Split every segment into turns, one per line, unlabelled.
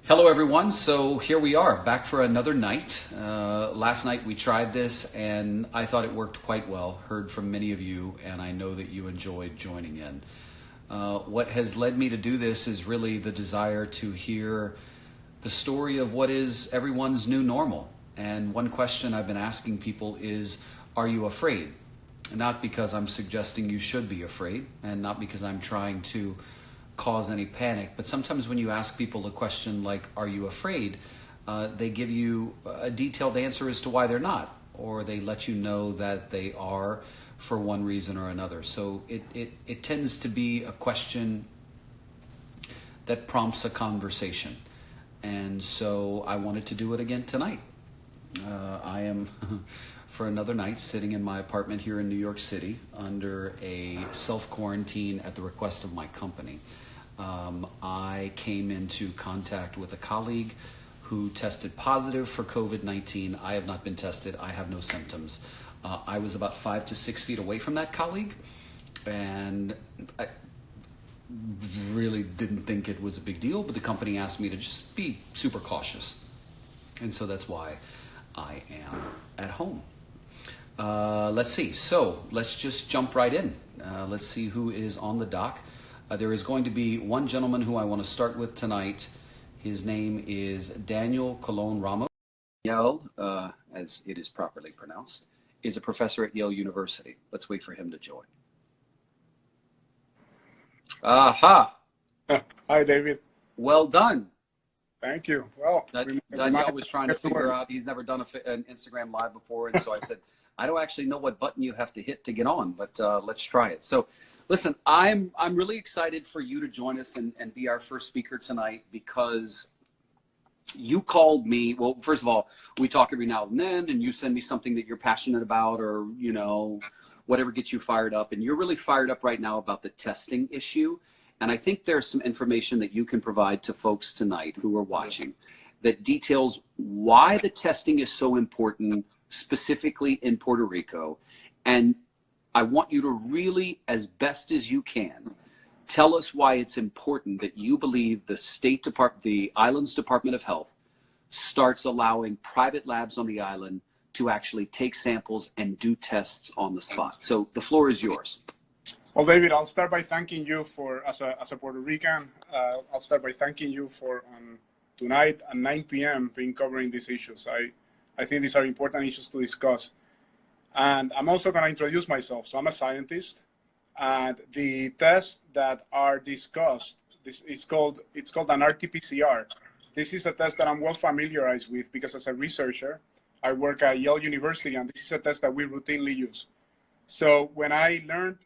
Hello everyone, so here we are back for another night. Last night we tried this and I thought it worked quite well, heard from many of you, and I know that you enjoyed joining in. What has led me to do this is really the desire to hear the story of what is everyone's new normal. And one question I've been asking people is, are you afraid? Not because I'm suggesting you should be afraid, and not because I'm trying to cause any panic, but sometimes when you ask people a question like, are you afraid? They give you a detailed answer as to why they're not, or they let you know that they are for one reason or another. So it tends to be a question that prompts a conversation. And so I wanted to do it again tonight. I am for another night sitting in my apartment here in New York City under a self-quarantine at the request of my company. I came into contact with a colleague who tested positive for COVID-19. I have not been tested. I have no symptoms. I was about 5 to 6 feet away from that colleague, and I really didn't think it was a big deal, but the company asked me to just be super cautious. And so that's why I am at home. Let's see. So let's just jump right in. Let's see who is on the dock. There is going to be one gentleman who I want to start with tonight. His name is Daniel Colon Ramos. Daniel, as it is properly pronounced, is a professor at Yale University. Let's wait for him to join. Aha!
Hi, David.
Well done.
Thank you. Well,
Daniel was trying to figure out, he's never done an Instagram Live before, and so I said, I don't actually know what button you have to hit to get on, but let's try it. So listen, I'm really excited for you to join us and be our first speaker tonight, because you called me. Well, first of all, we talk every now and then, and you send me something that you're passionate about, or, you know, whatever gets you fired up. And you're really fired up right now about the testing issue. And I think there's some information that you can provide to folks tonight who are watching that details why the testing is so important, specifically in Puerto Rico. And I want you to really, as best as you can, tell us why it's important that you believe the island's Department of Health starts allowing private labs on the island to actually take samples and do tests on the spot. So the floor is yours.
Well, David, I'll start by thanking you for, as a Puerto Rican, I'll start by thanking you for tonight at 9 p.m. being covering these issues. I think these are important issues to discuss. And I'm also going to introduce myself. So I'm a scientist, and the tests that are discussed, it's called an RT-PCR. This is a test that I'm well familiarized with because as a researcher, I work at Yale University, and this is a test that we routinely use. So when I learned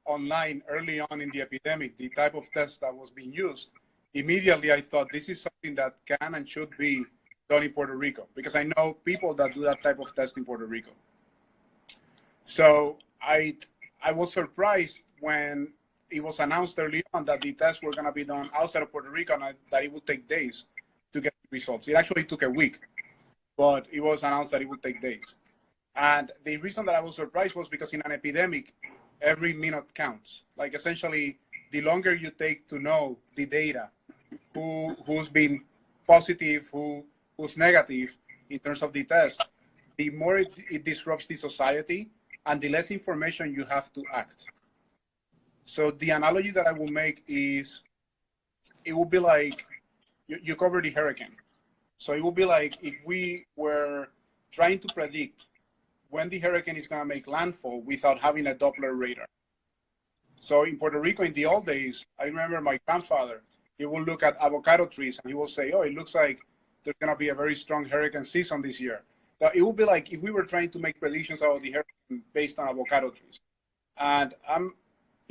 online early on in the epidemic the type of test that was being used, immediately I thought this is something that can and should be done in Puerto Rico, because I know people that do that type of test in Puerto Rico. So I was surprised when it was announced early on that the tests were going to be done outside of Puerto Rico and that it would take days to get results. It actually took a week, but it was announced that it would take days. And the reason that I was surprised was because in an epidemic, every minute counts. Like essentially, the longer you take to know the data, who's been positive, who's negative in terms of the test, the more it disrupts the society and the less information you have to act. So the analogy that I will make is, it will be like you cover the hurricane. So it will be like if we were trying to predict when the hurricane is going to make landfall without having a Doppler radar. So in Puerto Rico, in the old days, I remember my grandfather, he will look at avocado trees and he will say, oh, it looks like there's going to be a very strong hurricane season this year. So it would be like if we were trying to make predictions about the hurricane based on avocado trees. And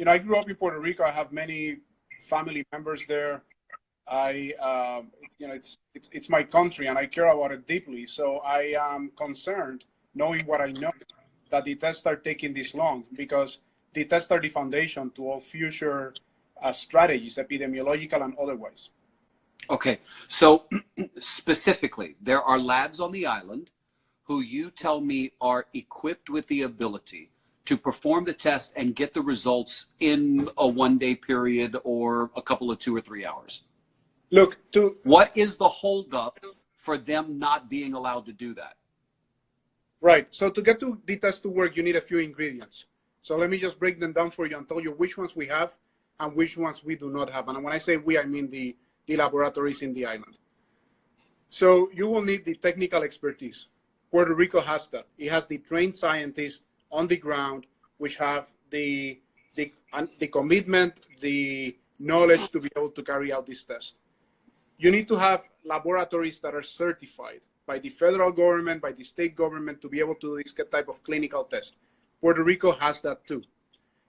I grew up in Puerto Rico. I have many family members there. It's my country and I care about it deeply. So I am concerned, knowing what I know, that the tests are taking this long, because the tests are the foundation to all future strategies, epidemiological and otherwise.
Okay, so specifically, there are labs on the island who you tell me are equipped with the ability to perform the test and get the results in a one-day period or a couple of 2 or 3 hours.
Look,
what is the holdup for them not being allowed to do that?
Right. So to get the test to work, you need a few ingredients. So let me just break them down for you and tell you which ones we have and which ones we do not have. And when I say we, I mean the laboratories in the island. So you will need the technical expertise. Puerto Rico has that. It has the trained scientists on the ground, which have the commitment, the knowledge to be able to carry out this test. You need to have laboratories that are certified by the federal government, by the state government, to be able to do this type of clinical test. Puerto Rico has that too.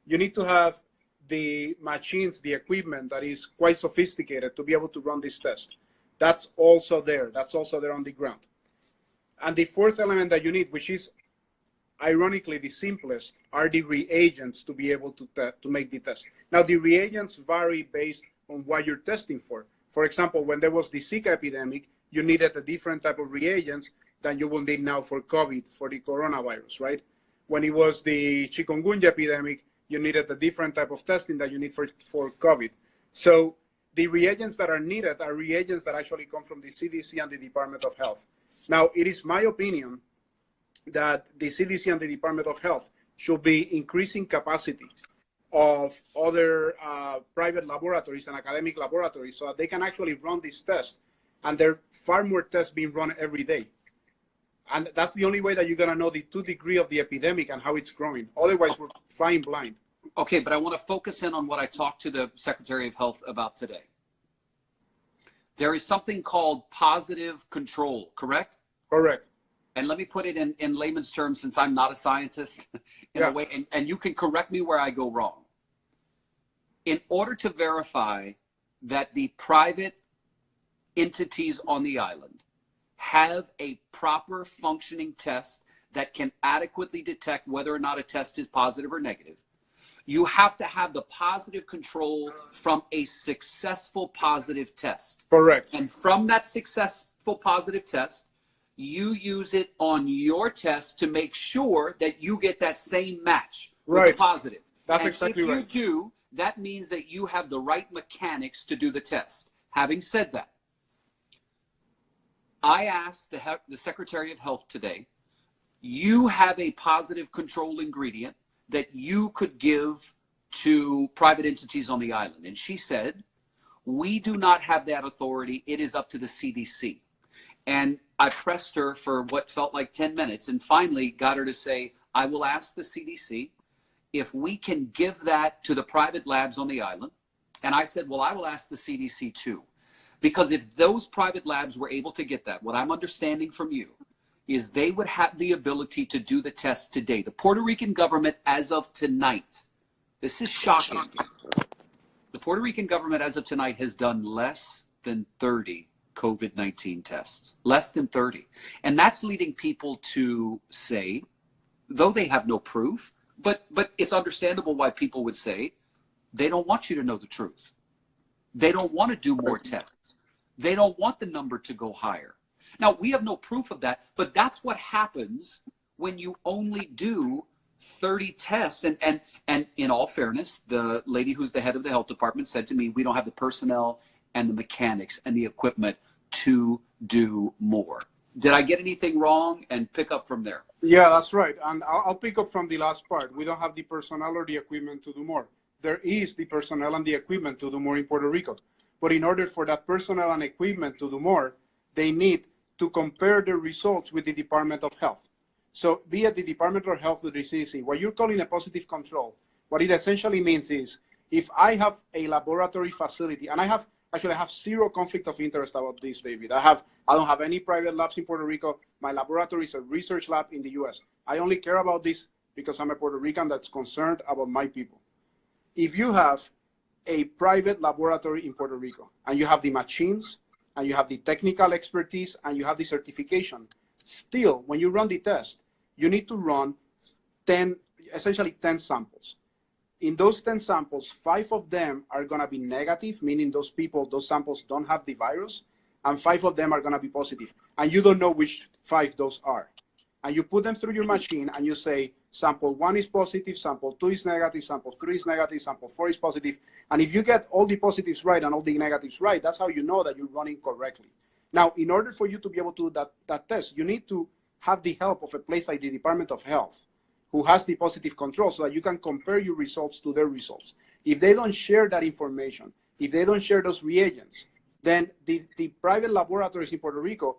You need to have the machines, the equipment that is quite sophisticated to be able to run this test. That's also there. That's also there on the ground. And the fourth element that you need, which is ironically the simplest, are the reagents to be able to make the test. Now, the reagents vary based on what you're testing for. For example, when there was the Zika epidemic, you needed a different type of reagents than you will need now for COVID, for the coronavirus, right? When it was the chikungunya epidemic, you needed a different type of testing that you need for COVID. So the reagents that are needed are reagents that actually come from the CDC and the Department of Health. Now, it is my opinion that the CDC and the Department of Health should be increasing capacity of other private laboratories and academic laboratories so that they can actually run this test. And there are far more tests being run every day. And that's the only way that you're going to know the true degree of the epidemic and how it's growing. Otherwise, we're flying blind.
Okay, but I want to focus in on what I talked to the Secretary of Health about today. There is something called positive control, correct?
Correct.
And let me put it in layman's terms, since I'm not a scientist, in a way, and you can correct me where I go wrong. In order to verify that the private entities on the island have a proper functioning test that can adequately detect whether or not a test is positive or negative, you have to have the positive control from a successful positive test.
Correct.
And from that successful positive test, you use it on your test to make sure that you get that same match with the positive.
That's
and
exactly right.
If you do, that means that you have the right mechanics to do the test. Having said that, I asked the Secretary of Health today, you have a positive control ingredient that you could give to private entities on the island. And she said, we do not have that authority. It is up to the CDC. And I pressed her for what felt like 10 minutes and finally got her to say, I will ask the CDC if we can give that to the private labs on the island. And I said, well, I will ask the CDC too. Because if those private labs were able to get that, what I'm understanding from you is they would have the ability to do the test today. The Puerto Rican government, as of tonight, this is shocking. The Puerto Rican government, as of tonight, has done less than 30 COVID-19 tests, less than 30. And that's leading people to say, though they have no proof, but it's understandable why people would say, they don't want you to know the truth. They don't want to do more tests. They don't want the number to go higher. Now, we have no proof of that, but that's what happens when you only do 30 tests. And in all fairness, the lady who's the head of the health department said to me, we don't have the personnel and the mechanics and the equipment to do more. Did I get anything wrong? And pick up from there.
Yeah, that's right. And I'll pick up from the last part. We don't have the personnel or the equipment to do more. There is the personnel and the equipment to do more in Puerto Rico. But in order for that personnel and equipment to do more, they need to compare the results with the Department of Health. So be it the Department of Health or the CDC, what you're calling a positive control, what it essentially means is if I have a laboratory facility, and I have zero conflict of interest about this, David. I don't have any private labs in Puerto Rico. My laboratory is a research lab in the US. I only care about this because I'm a Puerto Rican that's concerned about my people. If you have a private laboratory in Puerto Rico and you have the machines and you have the technical expertise and you have the certification, still, when you run the test, you need to run essentially 10 samples. In those 10 samples, 5 of them are going to be negative, meaning those samples don't have the virus, and 5 of them are going to be positive. And you don't know which 5 those are. And you put them through your machine and you say,
sample 1 is positive, sample 2 is negative, sample 3 is negative, sample 4 is positive. And if you get all the positives right and all the negatives right, that's how you know that you're running correctly. Now, in order for you to be able to do that test, you need to have the help of a place like the Department of Health, who has the positive control, so that you can compare your results to their results. If they don't share that information, if they don't share those reagents, then the private laboratories in Puerto Rico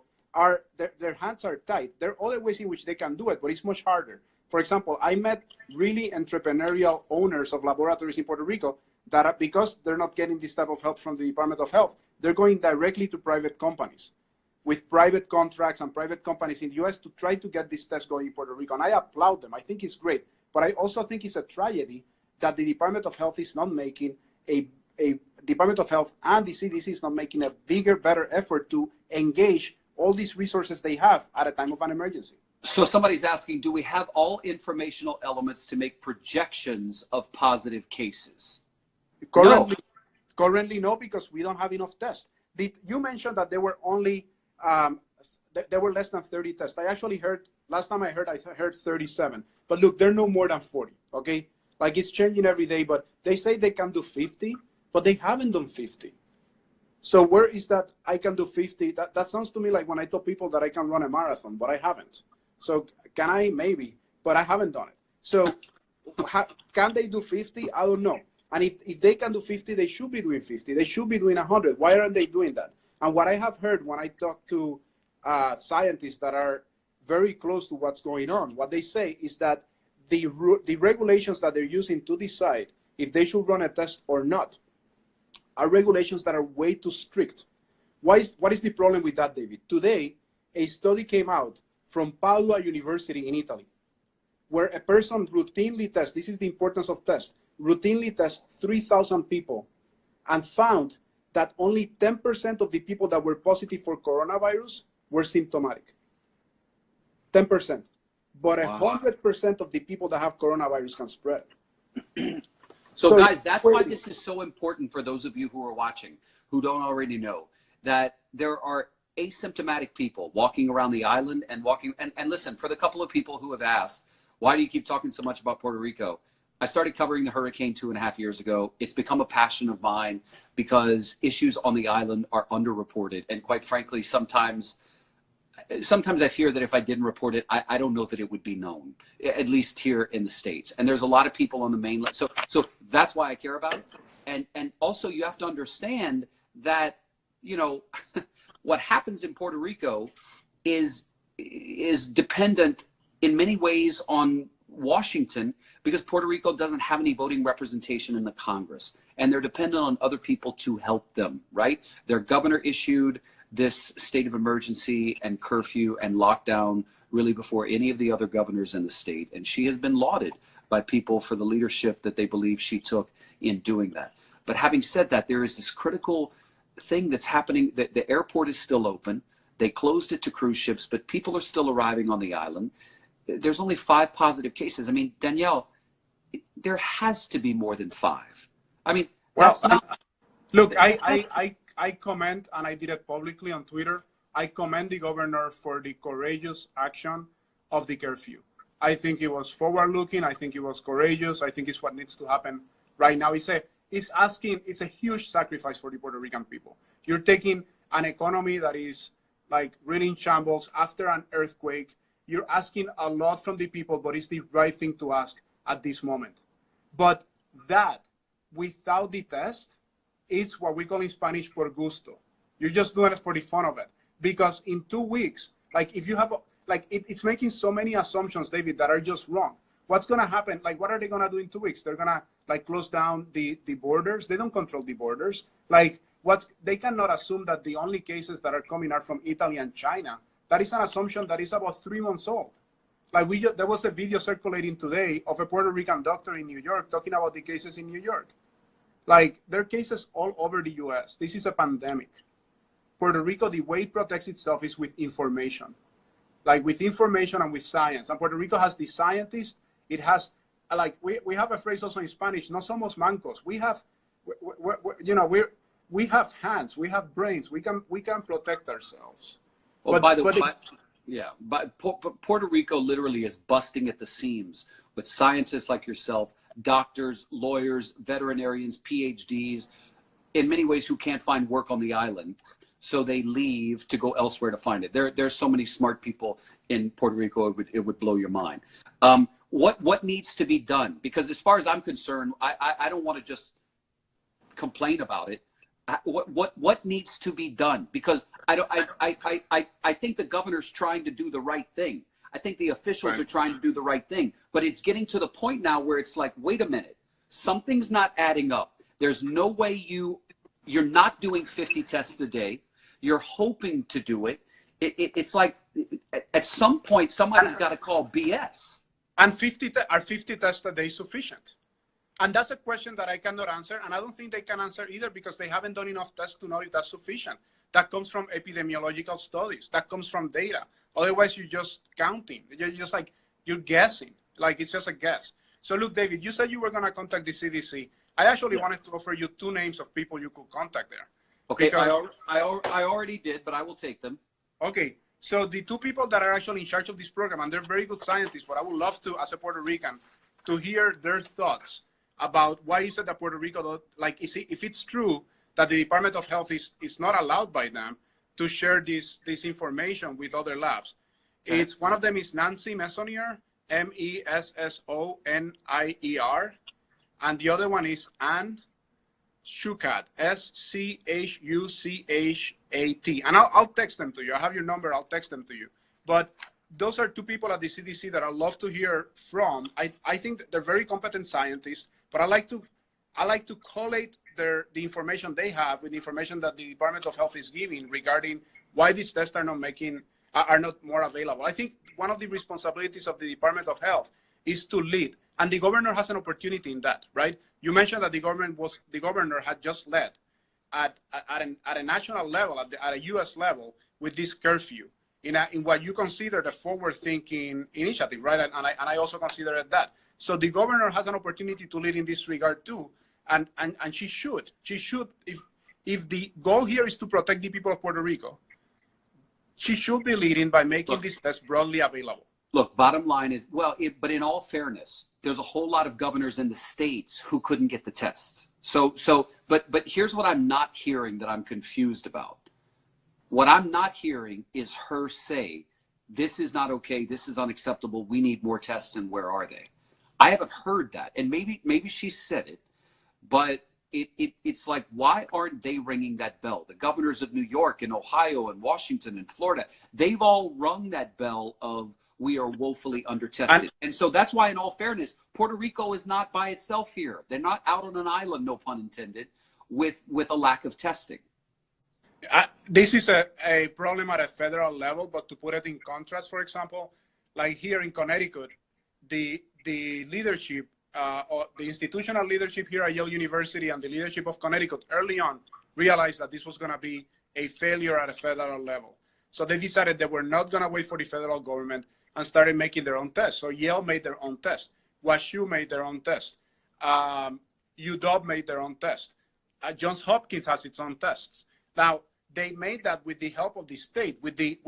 their hands are tied. There are other ways in which they can do it, but it's much harder. For example, I met really entrepreneurial owners of laboratories in Puerto Rico that are, because they're not getting this type of help from the Department of Health, they're going directly to private companies with private contracts and private companies in the US to try to get this test going in Puerto Rico. And I applaud them. I think it's great. But I also think it's a tragedy that the Department of Health is not making a Department of Health and the CDC is not making a bigger, better effort to engage all these resources they have at a time of an emergency.
So somebody's asking, do we have all informational elements to make projections of positive cases?
Currently, no, because we don't have enough tests. You mentioned that there were only, there were less than 30 tests. I actually heard, last time I heard 37. But look, they're no more than 40, okay? Like, it's changing every day, but they say they can do 50, but they haven't done 50. So where is that I can do 50? That sounds to me like when I tell people that I can run a marathon, but I haven't. So can I? Maybe, but I haven't done it. So can they do 50? I don't know. And if they can do 50, they should be doing 50. They should be doing 100. Why aren't they doing that? And what I have heard when I talk to scientists that are very close to what's going on, what they say is that the regulations that they're using to decide if they should run a test or not are regulations that are way too strict. What is the problem with that, David? Today, a study came out from Padua University in Italy, where a person routinely tests, this is the importance of tests, routinely tests 3,000 people and found that only 10% of the people that were positive for coronavirus were symptomatic. 10%. But 100% of the people that have coronavirus can spread it.
So guys, that's why this is so important for those of you who are watching, who don't already know, that there are asymptomatic people walking around the island and and listen, for the couple of people who have asked, why do you keep talking so much about Puerto Rico? I started covering the hurricane 2.5 years ago. It's become a passion of mine because issues on the island are underreported. And quite frankly, sometimes I fear that if I didn't report it, I don't know that it would be known, at least here in the States. And there's a lot of people on the mainland. So that's why I care about it. And also you have to understand that, you know, what happens in Puerto Rico is dependent in many ways on Washington, because Puerto Rico doesn't have any voting representation in the Congress, and they're dependent on other people to help them, right? Their governor issued this state of emergency and curfew and lockdown really before any of the other governors in the state. And she has been lauded by people for the leadership that they believe she took in doing that. But having said that, there is this critical thing that's happening. The airport is still open. They closed it to cruise ships, but people are still arriving on the island. There's only 5 positive cases. I mean, Danielle, there has to be more than 5. I mean,
well, look, I comment, and I did it publicly on Twitter, I commend the governor for the courageous action of the curfew. I think it was forward-looking. I think it was courageous. I think it's what needs to happen right now. It's a huge sacrifice for the Puerto Rican people. You're taking an economy that is like really in shambles after an earthquake. You're asking a lot from the people, but it's the right thing to ask at this moment. But that, without the test, is what we call in Spanish por gusto. You're just doing it for the fun of it. Because in 2 weeks, like if you have, it's making so many assumptions, David, that are just wrong. What's going to happen? Like, what are they going to do in 2 weeks? They're going to like close down the borders. They don't control the borders. Like, they cannot assume that the only cases that are coming are from Italy and China. That is an assumption that is about 3 months old. Like there was a video circulating today of a Puerto Rican doctor in New York talking about the cases in New York. Like, there are cases all over the US. This is a pandemic. Puerto Rico, the way it protects itself is with information. Like with information and with science. And Puerto Rico has the scientists. It has, like, we have a phrase also in Spanish, no somos mancos. We have we have hands, we have brains, we can protect ourselves.
Well, by the way, Yeah, but Puerto Rico literally is busting at the seams with scientists like yourself, doctors, lawyers, veterinarians, PhDs, in many ways who can't find work on the island. So they leave to go elsewhere to find it. There's so many smart people in Puerto Rico, it would blow your mind. What needs to be done? Because as far as I'm concerned, I don't want to just complain about it. What needs to be done? Because I think the governor's trying to do the right thing. I think the officials are trying to do the right thing, but it's getting to the point now where it's like, wait a minute, something's not adding up. There's no way you're not doing 50 tests a day. You're hoping to do it. It's like at some point somebody's got to call BS.
And 50 tests a day sufficient? And that's a question that I cannot answer, and I don't think they can answer either because they haven't done enough tests to know if that's sufficient. That comes from epidemiological studies. That comes from data. Otherwise, you're just counting. You're just like, you're guessing. Like, it's just a guess. So look, David, you said you were going to contact the CDC. I actually wanted to offer you 2 names of people you could contact there.
Okay, I already did, but I will take them.
Okay, so the 2 people that are actually in charge of this program, and they're very good scientists, but I would love to, as a Puerto Rican, to hear their thoughts about why is it that Puerto Rico, like, if it's true that the Department of Health is not allowed by them to share this information with other labs. Okay. It's one of them is Nancy Messonnier, Messonier, and the other one is Anne Schuchat, Schuchat. And I'll text them to you. I have your number. I'll text them to you. But those are 2 people at the CDC that I'd love to hear from. I think they're very competent scientists, but I like to collate the information they have with the information that the Department of Health is giving regarding why these tests are not more available. I think one of the responsibilities of the Department of Health is to lead, and the governor has an opportunity in that, right? You mentioned that the governor had just led at a national level, at a U.S. level, with this curfew in what you consider the forward-thinking initiative, right? And I also consider it that. So the governor has an opportunity to lead in this regard too, and she should. She should, if the goal here is to protect the people of Puerto Rico, she should be leading by making this test broadly available.
Look, bottom line is, but in all fairness, there's a whole lot of governors in the states who couldn't get the test. But here's what I'm not hearing that I'm confused about. What I'm not hearing is her say, this is not okay, this is unacceptable, we need more tests, and where are they? I haven't heard that, and maybe she said it, but it's like, why aren't they ringing that bell? The governors of New York and Ohio and Washington and Florida, they've all rung that bell of we are woefully undertested. And so that's why, in all fairness, Puerto Rico is not by itself here. They're not out on an island, no pun intended, with a lack of testing.
This is a problem at a federal level, but to put it in contrast, for example, like here in Connecticut, the leadership, or the institutional leadership here at Yale University and the leadership of Connecticut early on realized that this was going to be a failure at a federal level. So they decided they were not going to wait for the federal government and started making their own tests. So Yale made their own test. WashU made their own test. UW made their own test. Johns Hopkins has its own tests. Now, they made that with the help of the state, with the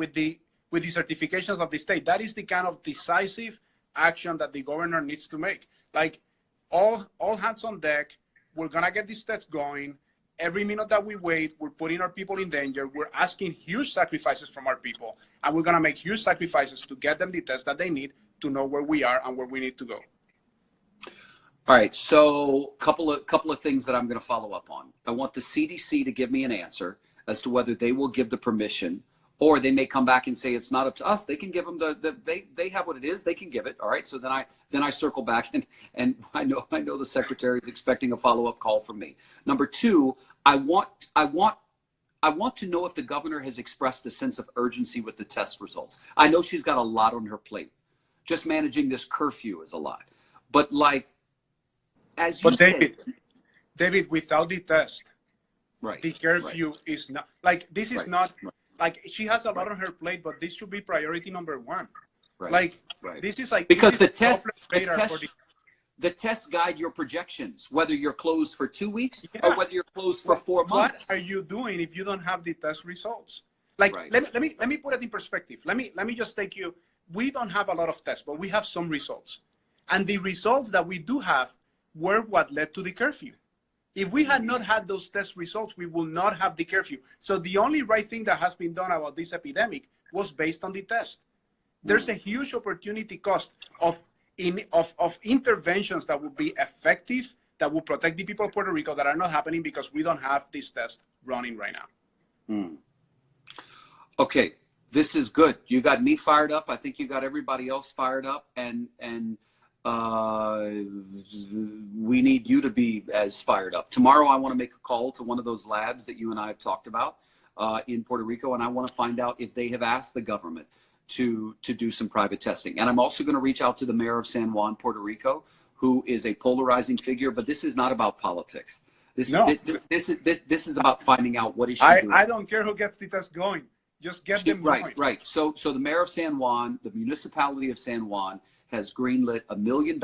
certifications of the state. That is the kind of decisive action that the governor needs to make. Like, all hands on deck. We're gonna get these tests going. Every minute that we wait, we're putting our people in danger. We're asking huge sacrifices from our people, and we're gonna make huge sacrifices to get them the tests that they need to know where we are and where we need to go.
All right, so couple of things that I'm going to follow up on. I want the CDC to give me an answer as to whether they will give the permission, or they may come back and say it's not up to us. They can give them they have what it is. They can give it. All right. So then I circle back and I know the secretary is expecting a follow-up call from me. Number 2, I want to know if the governor has expressed a sense of urgency with the test results. I know she's got a lot on her plate. Just managing this curfew is a lot. But like, as you said,
David, without the test,
right,
the curfew is not like this is not
right.
Like she has a lot on her plate, but this should be priority number 1.
Right.
Like
right.
This is like
because
this
the tests guide your projections, whether you're closed for 2 weeks or whether you're closed for 4 months.
What are you doing if you don't have the test results? Like,
Right.
let me put it in perspective. Let me just take you. We don't have a lot of tests, but we have some results. And the results that we do have were what led to the curfew. If we had not had those test results, we will not have the curfew. So the only right thing that has been done about this epidemic was based on the test. There's a huge opportunity cost of interventions that would be effective, that will protect the people of Puerto Rico, that are not happening because we don't have this test running right now.
Okay, this is good. You got me fired up. I think you got everybody else fired up, and we need you to be as fired up. Tomorrow, I want to make a call to one of those labs that you and I have talked about in Puerto Rico, and I want to find out if they have asked the government to do some private testing. And I'm also going to reach out to the mayor of San Juan, Puerto Rico, who is a polarizing figure. But this is not about politics. This is about finding out what is she doing.
I don't care who gets the test going. Just get them going.
Right. So the mayor of San Juan, the municipality of San Juan, has greenlit $1 million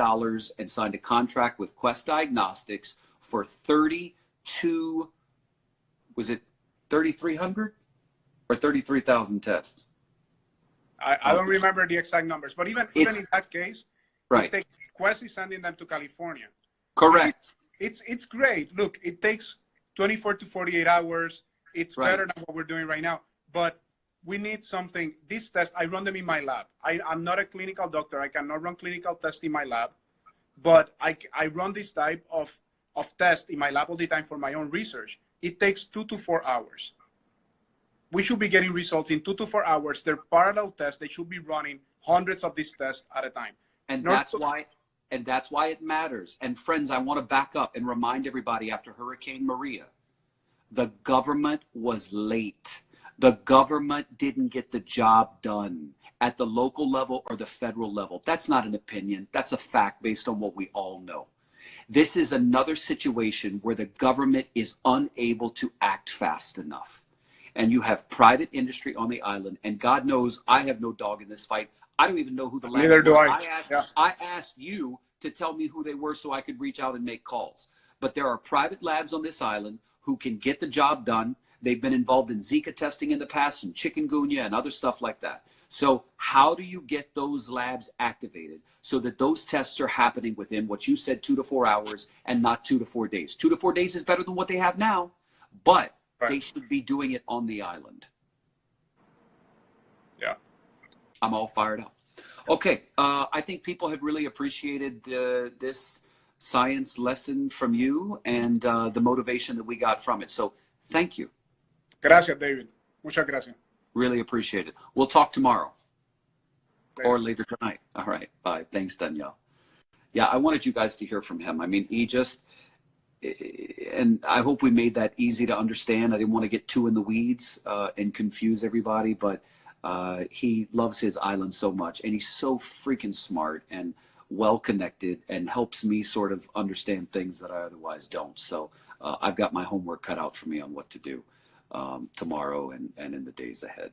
and signed a contract with Quest Diagnostics for 32, was it 3,300 or 33,000 tests?
I don't remember the exact numbers, but even in that case,
right.
Quest is sending them to California.
Correct.
It's great. Look, it takes 24 to 48 hours. It's better than what we're doing right now. But we need something. These tests, I run them in my lab. I'm not a clinical doctor. I cannot run clinical tests in my lab. But I run this type of test in my lab all the time for my own research. It takes 2 to 4 hours. We should be getting results in 2 to 4 hours. They're parallel tests. They should be running hundreds of these tests at a time.
And that's why it matters. And friends, I want to back up and remind everybody, after Hurricane Maria, the government was late. The government didn't get the job done at the local level or the federal level. That's not an opinion. That's a fact based on what we all know. This is another situation where the government is unable to act fast enough. And you have private industry on the island. And God knows I have no dog in this fight. I don't even know who the labs
Neither do
were.
I.
I asked you to tell me who they were so I could reach out and make calls. But there are private labs on this island who can get the job done. They've been involved in Zika testing in the past and chikungunya and other stuff like that. So how do you get those labs activated so that those tests are happening within what you said 2 to 4 hours and not 2 to 4 days? 2 to 4 days is better than what they have now, but they should be doing it on the island.
Yeah.
I'm all fired up. Okay, I think people have really appreciated this science lesson from you and the motivation that we got from it. So thank you.
Gracias, David. Muchas gracias.
Really appreciate it. We'll talk tomorrow or later tonight. All right. Bye. Thanks, Danielle. Yeah, I wanted you guys to hear from him. I mean, he just, and I hope we made that easy to understand. I didn't want to get too in the weeds and confuse everybody, but he loves his island so much, and he's so freaking smart and well-connected and helps me sort of understand things that I otherwise don't. So I've got my homework cut out for me on what to do tomorrow and in the days ahead.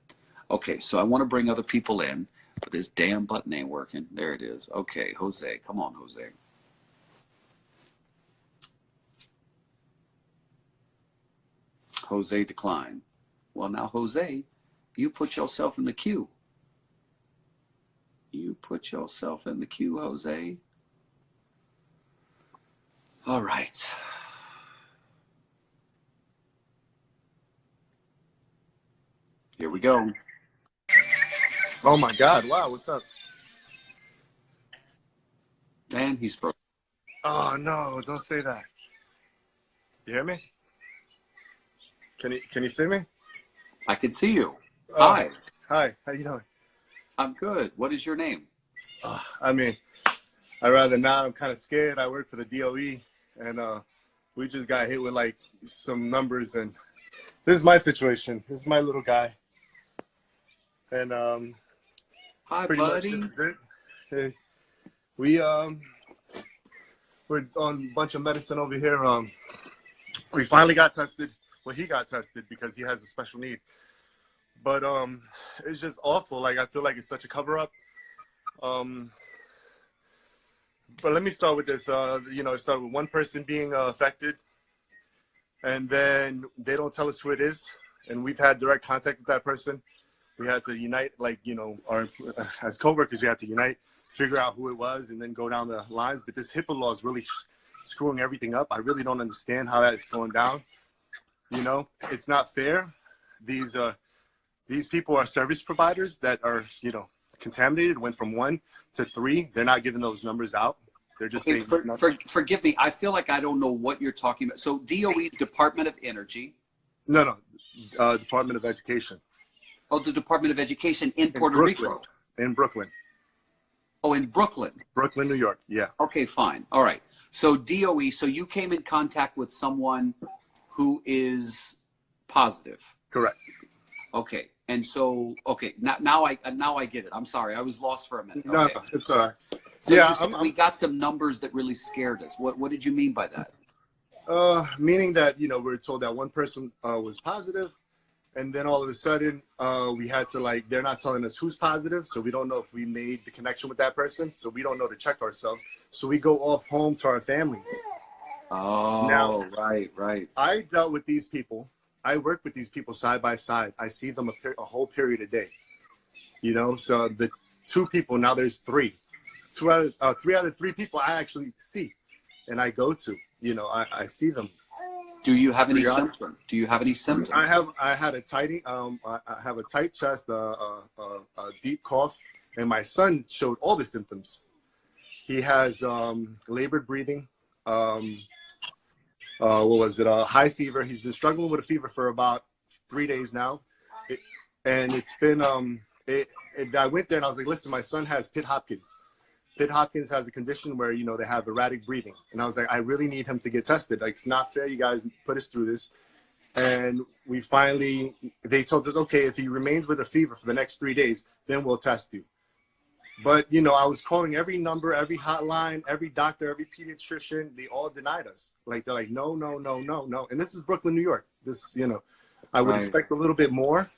Okay, so I want to bring other people in, but this damn button ain't working. There it is. Okay, Jose. Come on, Jose. Jose declined. Well, now, Jose, you put yourself in the queue. You put yourself in the queue, Jose. All right. Here we go.
Oh my God! Wow, what's up?
And he's frozen.
Oh no! Don't say that. You hear me? Can you see me?
I can see you. Hi.
Hi. How you doing?
I'm good. What is your name?
I mean, I'd rather not. I'm kind of scared. I work for the DOE, and we just got hit with like some numbers, and this is my situation. This is my little guy, and
hi,
pretty
buddy.
much this is it. Hey, we're on a bunch of medicine over here. We finally got tested. Well, he got tested because he has a special need. But it's just awful. Like, I feel like it's such a cover-up. But let me start with this. It started with one person being affected, and then they don't tell us who it is, and we've had direct contact with that person. We had to unite, like, as coworkers, we had to unite, figure out who it was, and then go down the lines. But this HIPAA law is really screwing everything up. I really don't understand how that is going down. It's not fair. These people are service providers that are, contaminated, went from 1 to 3. They're not giving those numbers out. They're just saying
forgive me. I feel like I don't know what you're talking about. So DOE, Department of Energy.
No, Department of Education.
Oh, the Department of Education in Puerto Rico.
In Brooklyn.
Oh, in Brooklyn.
Brooklyn, New York. Yeah.
Okay, fine. All right. So DOE, so you came in contact with someone who is positive.
Correct.
Okay. And so, okay, now I get it. I'm sorry. I was lost for a minute.
No,
okay.
it's all right.
So
yeah,
we got some numbers that really scared us. What did you mean by that?
Meaning that, we were told that one person was positive, and then all of a sudden we had to, they're not telling us who's positive, so we don't know if we made the connection with that person, so we don't know to check ourselves. So we go off home to our families.
Oh, now, right.
I dealt with these people. I work with these people side by side. I see them a whole period a day. So the 2 people, now there's 3. 3 out of 3 people I actually see, and I go to. I see them.
Do you have any symptoms?
I had a I have a tight chest, a deep cough, and my son showed all the symptoms. He has labored breathing. High fever. He's been struggling with a fever for about 3 days now, and it's been I went there and I was like, listen, my son has Pitt Hopkins. Pitt Hopkins has a condition where they have erratic breathing, and I was like, I really need him to get tested. It's not fair. You guys put us through this, and they told us, okay, if he remains with a fever for the next 3 days, then we'll test you. But, I was calling every number, every hotline, every doctor, every pediatrician. They all denied us. They're like, no. And this is Brooklyn, New York. I would expect a little bit more.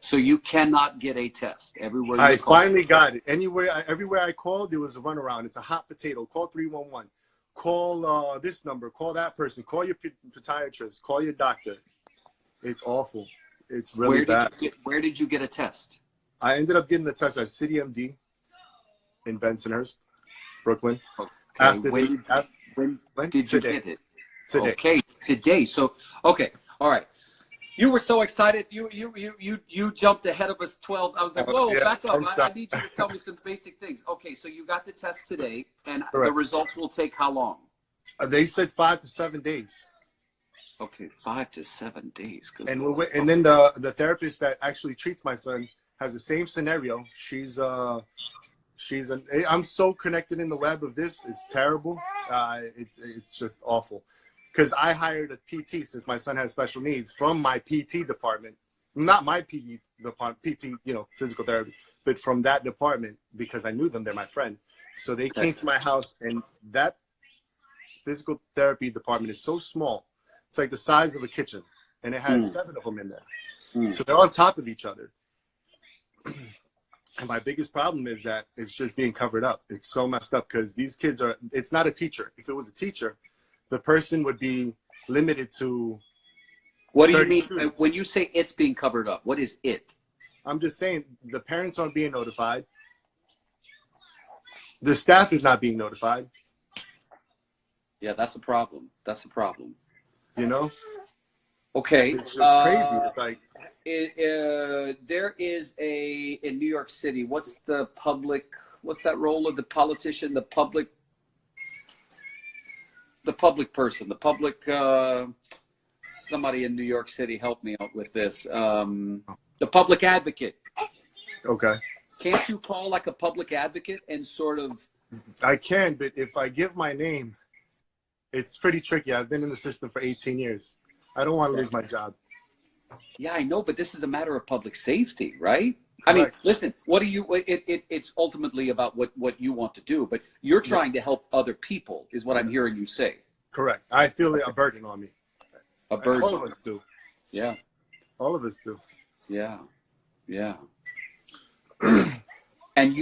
So you cannot get a test everywhere.
I finally got it. Everywhere I called, there was a runaround. It's a hot potato. Call 311. Call this number. Call that person. Call your podiatrist. Call your doctor. It's awful. It's really bad.
Where did you get a test?
I ended up getting the test at City MD in Bensonhurst, Brooklyn.
Okay. When did you get it?
Today.
Okay, today. So, okay, all right. You were so excited. You jumped ahead of us 12. I was like, whoa, back up. I need you to tell me some basic things. Okay, so you got the test today, and the results will take how long?
They said 5 to 7 days.
Okay, 5 to 7 days. Good.
And then the therapist that actually treats my son has the same scenario. I'm so connected in the web of this. It's terrible. It's just awful. Because I hired a PT since my son has special needs from my PT department, not my PT department, PT, physical therapy, but from that department because I knew them. They're my friend. So they came to my house, and that physical therapy department is so small. It's like the size of a kitchen, and it has 7 of them in there. So they're on top of each other. And my biggest problem is that it's just being covered up. It's so messed up because these kids it's not a teacher. If it was a teacher, the person would be limited to.
What do you mean students. When you say it's being covered up? What is it?
I'm just saying the parents aren't being notified. The staff is not being notified.
Yeah, that's a problem. Okay.
It's just crazy. It's like.
There is in New York City, what's that role of the politician, the public person, somebody in New York City, help me out with this. The public advocate.
Okay.
Can't you call like a public advocate and sort of?
I can, but if I give my name, it's pretty tricky. I've been in the system for 18 years. I don't want to lose my job.
Yeah, I know, but this is a matter of public safety, right? I mean, listen, it's ultimately about what you want to do, but you're trying to help other people is what I'm hearing you say.
Correct. I feel a burden on me.
A burden.
All of us do.
Yeah.
All of us do.
Yeah. Yeah. And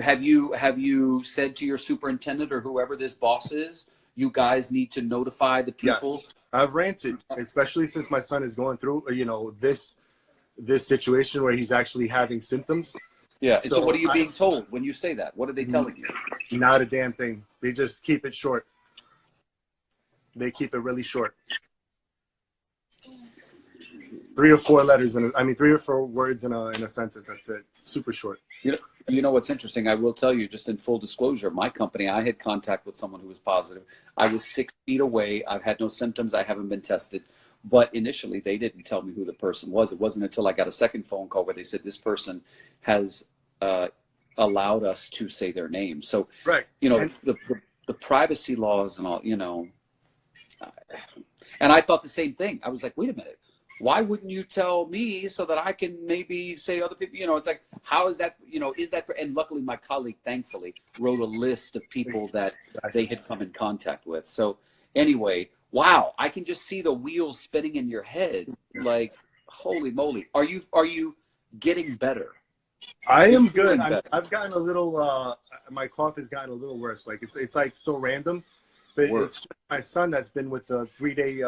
have you said to your superintendent or whoever this boss is, you guys need to notify the people
I've ranted, especially since my son is going through, this situation where he's actually having symptoms.
Yeah. So what are you being told when you say that? What are they telling you?
Not a damn thing. They just keep it short. They keep it really short. 3 or 4 letters, 3 or 4 words in a sentence. That's it. Super short.
You know what's interesting? I will tell you, just in full disclosure, my company, I had contact with someone who was positive. I was 6 feet away. I've had no symptoms. I haven't been tested. But initially, they didn't tell me who the person was. It wasn't until I got a second phone call where they said this person has allowed us to say their name. So,
right.
The privacy laws and all, and I thought the same thing. I was like, wait a minute. Why wouldn't you tell me so that I can maybe say other people, it's like, how is that, is that, and luckily my colleague, thankfully, wrote a list of people that they had come in contact with. So anyway, wow, I can just see the wheels spinning in your head. Like, holy moly. Are you getting better?
I am good. I've gotten a little, my cough has gotten a little worse. Like it's like so random, but it's just my son that's been with the 3-day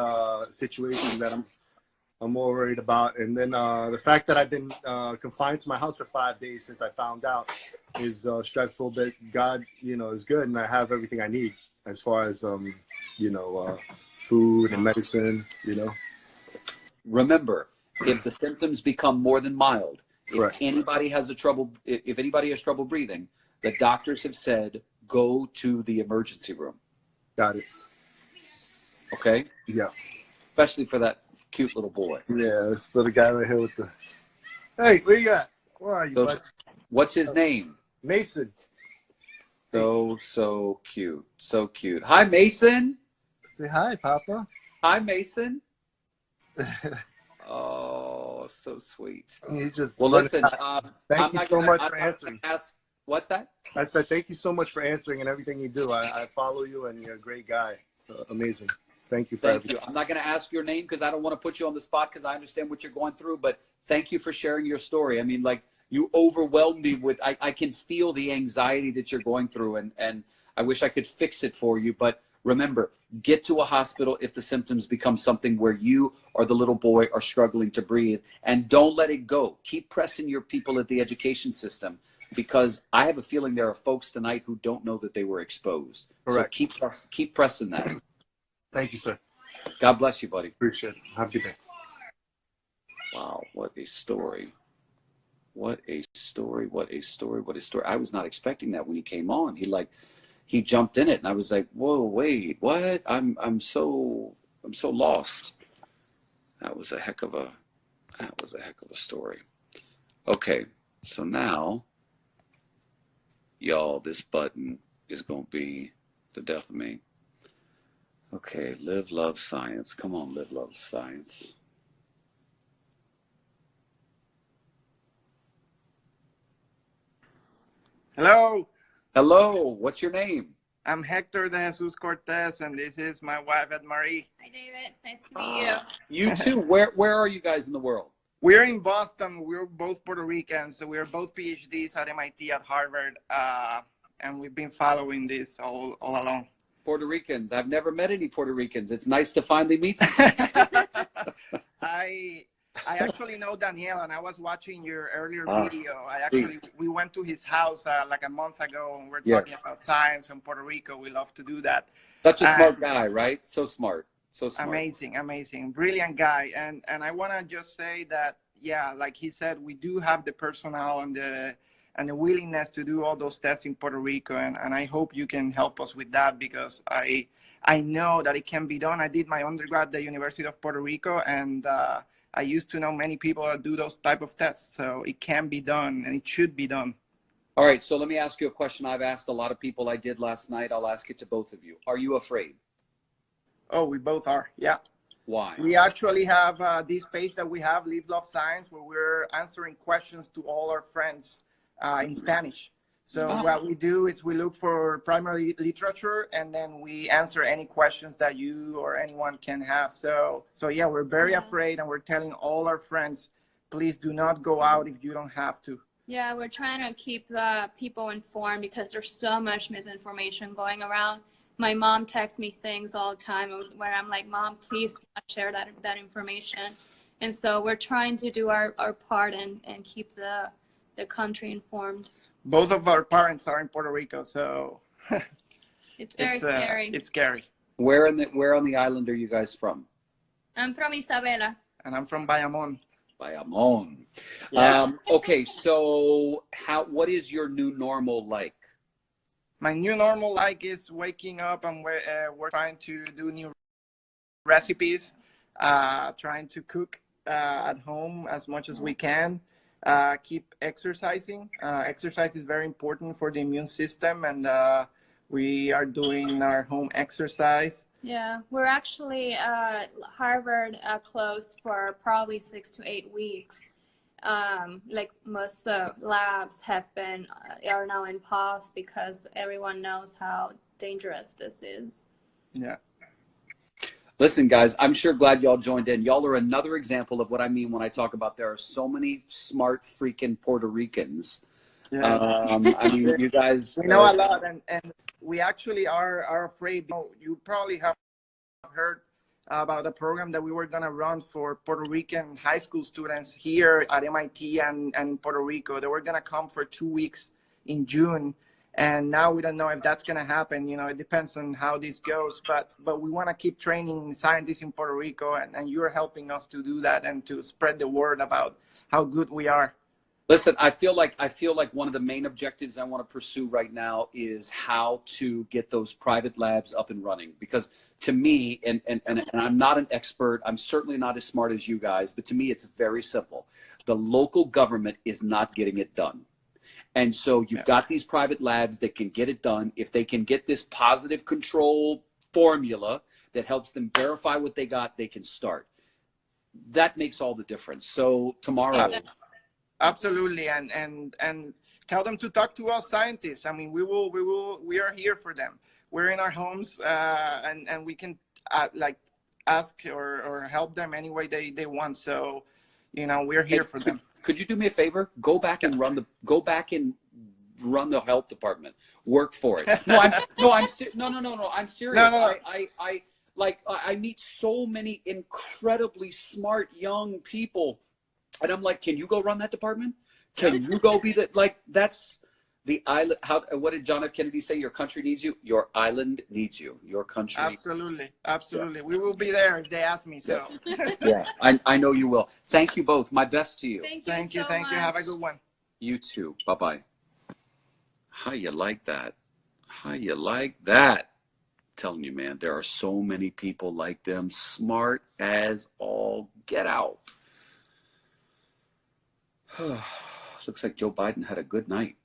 situation that I'm more worried about. And then the fact that I've been confined to my house for 5 days since I found out is stressful, but God, is good. And I have everything I need as far as, food and medicine,
Remember, if the symptoms become more than mild,
Correct.
if anybody has trouble breathing, the doctors have said, go to the emergency room.
Got it.
Okay?
Yeah.
Especially for that cute little boy.
Yeah, this little guy right here with the... Hey, where you at? Where are you, bud?
What's his name?
Mason.
So cute. So cute. Hi, Mason.
Say hi, Papa.
Hi, Mason. Oh, so sweet.
You just
listen.
Thank you so much for answering.
What's that?
I said thank you so much for answering and everything you do. I follow you, and you're a great guy. Amazing. Thank you for everything.
I'm not going to ask your name because I don't want to put you on the spot because I understand what you're going through. But thank you for sharing your story. I mean, like, you overwhelmed me with. I can feel the anxiety that you're going through, and I wish I could fix it for you. But remember, get to a hospital if the symptoms become something where you or the little boy are struggling to breathe, and don't let it go. Keep pressing your people at the education system, because I have a feeling there are folks tonight who don't know that they were exposed.
Correct.
So keep pressing that.
Thank you, sir.
God bless you, buddy.
Appreciate it. Have a good day.
Wow, what a story. What a story, what a story, what a story. I was not expecting that when he came on. He jumped in it, and I was like, whoa, wait, what? I'm so lost. That was a heck of a story. Okay, so now, y'all, this button is gonna be the death of me. Okay, live, love, science. Come on, live, love, science.
Hello.
Hello, what's your name?
I'm Hector de Jesus Cortez, and this is my wife, Ed Marie.
Hi, David. Nice to meet you.
You too. Where are you guys in the world?
We're in Boston. We're both Puerto Ricans, so we're both PhDs at MIT, at Harvard, and we've been following this all along.
Puerto Ricans. I've never met any Puerto Ricans. It's nice to finally meet some.
I actually know Daniel, and I was watching your earlier video. We went to his house like a month ago, and we're talking about science in Puerto Rico. We love to do that.
Such a smart guy, right? So smart. So smart.
Amazing, brilliant guy. And I want to just say that, yeah, like he said, we do have the personnel and the willingness to do all those tests in Puerto Rico, and I hope you can help us with that, because I know that it can be done. I did my undergrad at the University of Puerto Rico, and I used to know many people that do those type of tests, so it can be done, and it should be done.
All right, so let me ask you a question I've asked a lot of people. I did last night. I'll ask it to both of you. Are you afraid?
Oh, we both are, yeah.
Why?
We actually have this page that we have, Live, Love, Science, where we're answering questions to all our friends in Spanish. So what we do is we look for primary literature, and then we answer any questions that you or anyone can have. So yeah, we're very afraid, and we're telling all our friends, please do not go out if you don't have to.
Yeah, we're trying to keep the people informed because there's so much misinformation going around. my mom texts me things all the time where I'm like, Mom, please do not share that information. And so we're trying to do our part and keep the country informed.
Both of our parents are in Puerto Rico, so
it's very scary.
It's scary.
Where on the island are you guys from?
I'm from Isabela.
And I'm from Bayamon.
Bayamon.
Yeah.
Okay, so what is your new normal like?
My new normal is waking up and we're trying to do new recipes, trying to cook at home as much as we can, keep exercising. Exercise is very important for the immune system, and we are doing our home exercise.
Yeah, we're actually Harvard closed for probably 6 to 8 weeks. Like most labs are now in pause because everyone knows how dangerous this is.
Yeah.
Listen, guys, I'm sure glad y'all joined in. Y'all are another example of what I mean when I talk about there are so many smart freaking Puerto Ricans.
Yeah.
I mean, you guys.
We know a lot, and we actually are afraid. You probably have heard about a program that we were going to run for Puerto Rican high school students here at MIT and in Puerto Rico. They were going to come for 2 weeks in June, and now we don't know if that's going to happen. You know, it depends on how this goes, but we want to keep training scientists in Puerto Rico, and you're helping us to do that and to spread the word about how good we are.
Listen, I feel like one of the main objectives I want to pursue right now is how to get those private labs up and running. Because to me, and I'm not an expert, I'm certainly not as smart as you guys, but to me it's very simple. The local government is not getting it done. And so you've got these private labs that can get it done. If they can get this positive control formula that helps them verify what they got, they can start. That makes all the difference. So tomorrow...
Absolutely, and tell them to talk to us scientists. I mean, we are here for them. We're in our homes, and we can like ask or help them any way they want. So, you know, we're here for them.
Could you do me a favor? Go back and run the health department. Work for it. No, I'm serious.
No.
I meet so many incredibly smart young people. And I'm like, can you go run that department? Can you go be that's the island? What did John F. Kennedy say? Your country needs you. Your island needs you. Your country.
Absolutely. Yeah. We will be there if they ask me. So.
Yeah, I know you will. Thank you both. My best to you.
Thank you.
Thank you. Have a good one.
You too. Bye-bye. How you like that? How you like that? I'm telling you, man, there are so many people like them, smart as all get out. Looks like Joe Biden had a good night.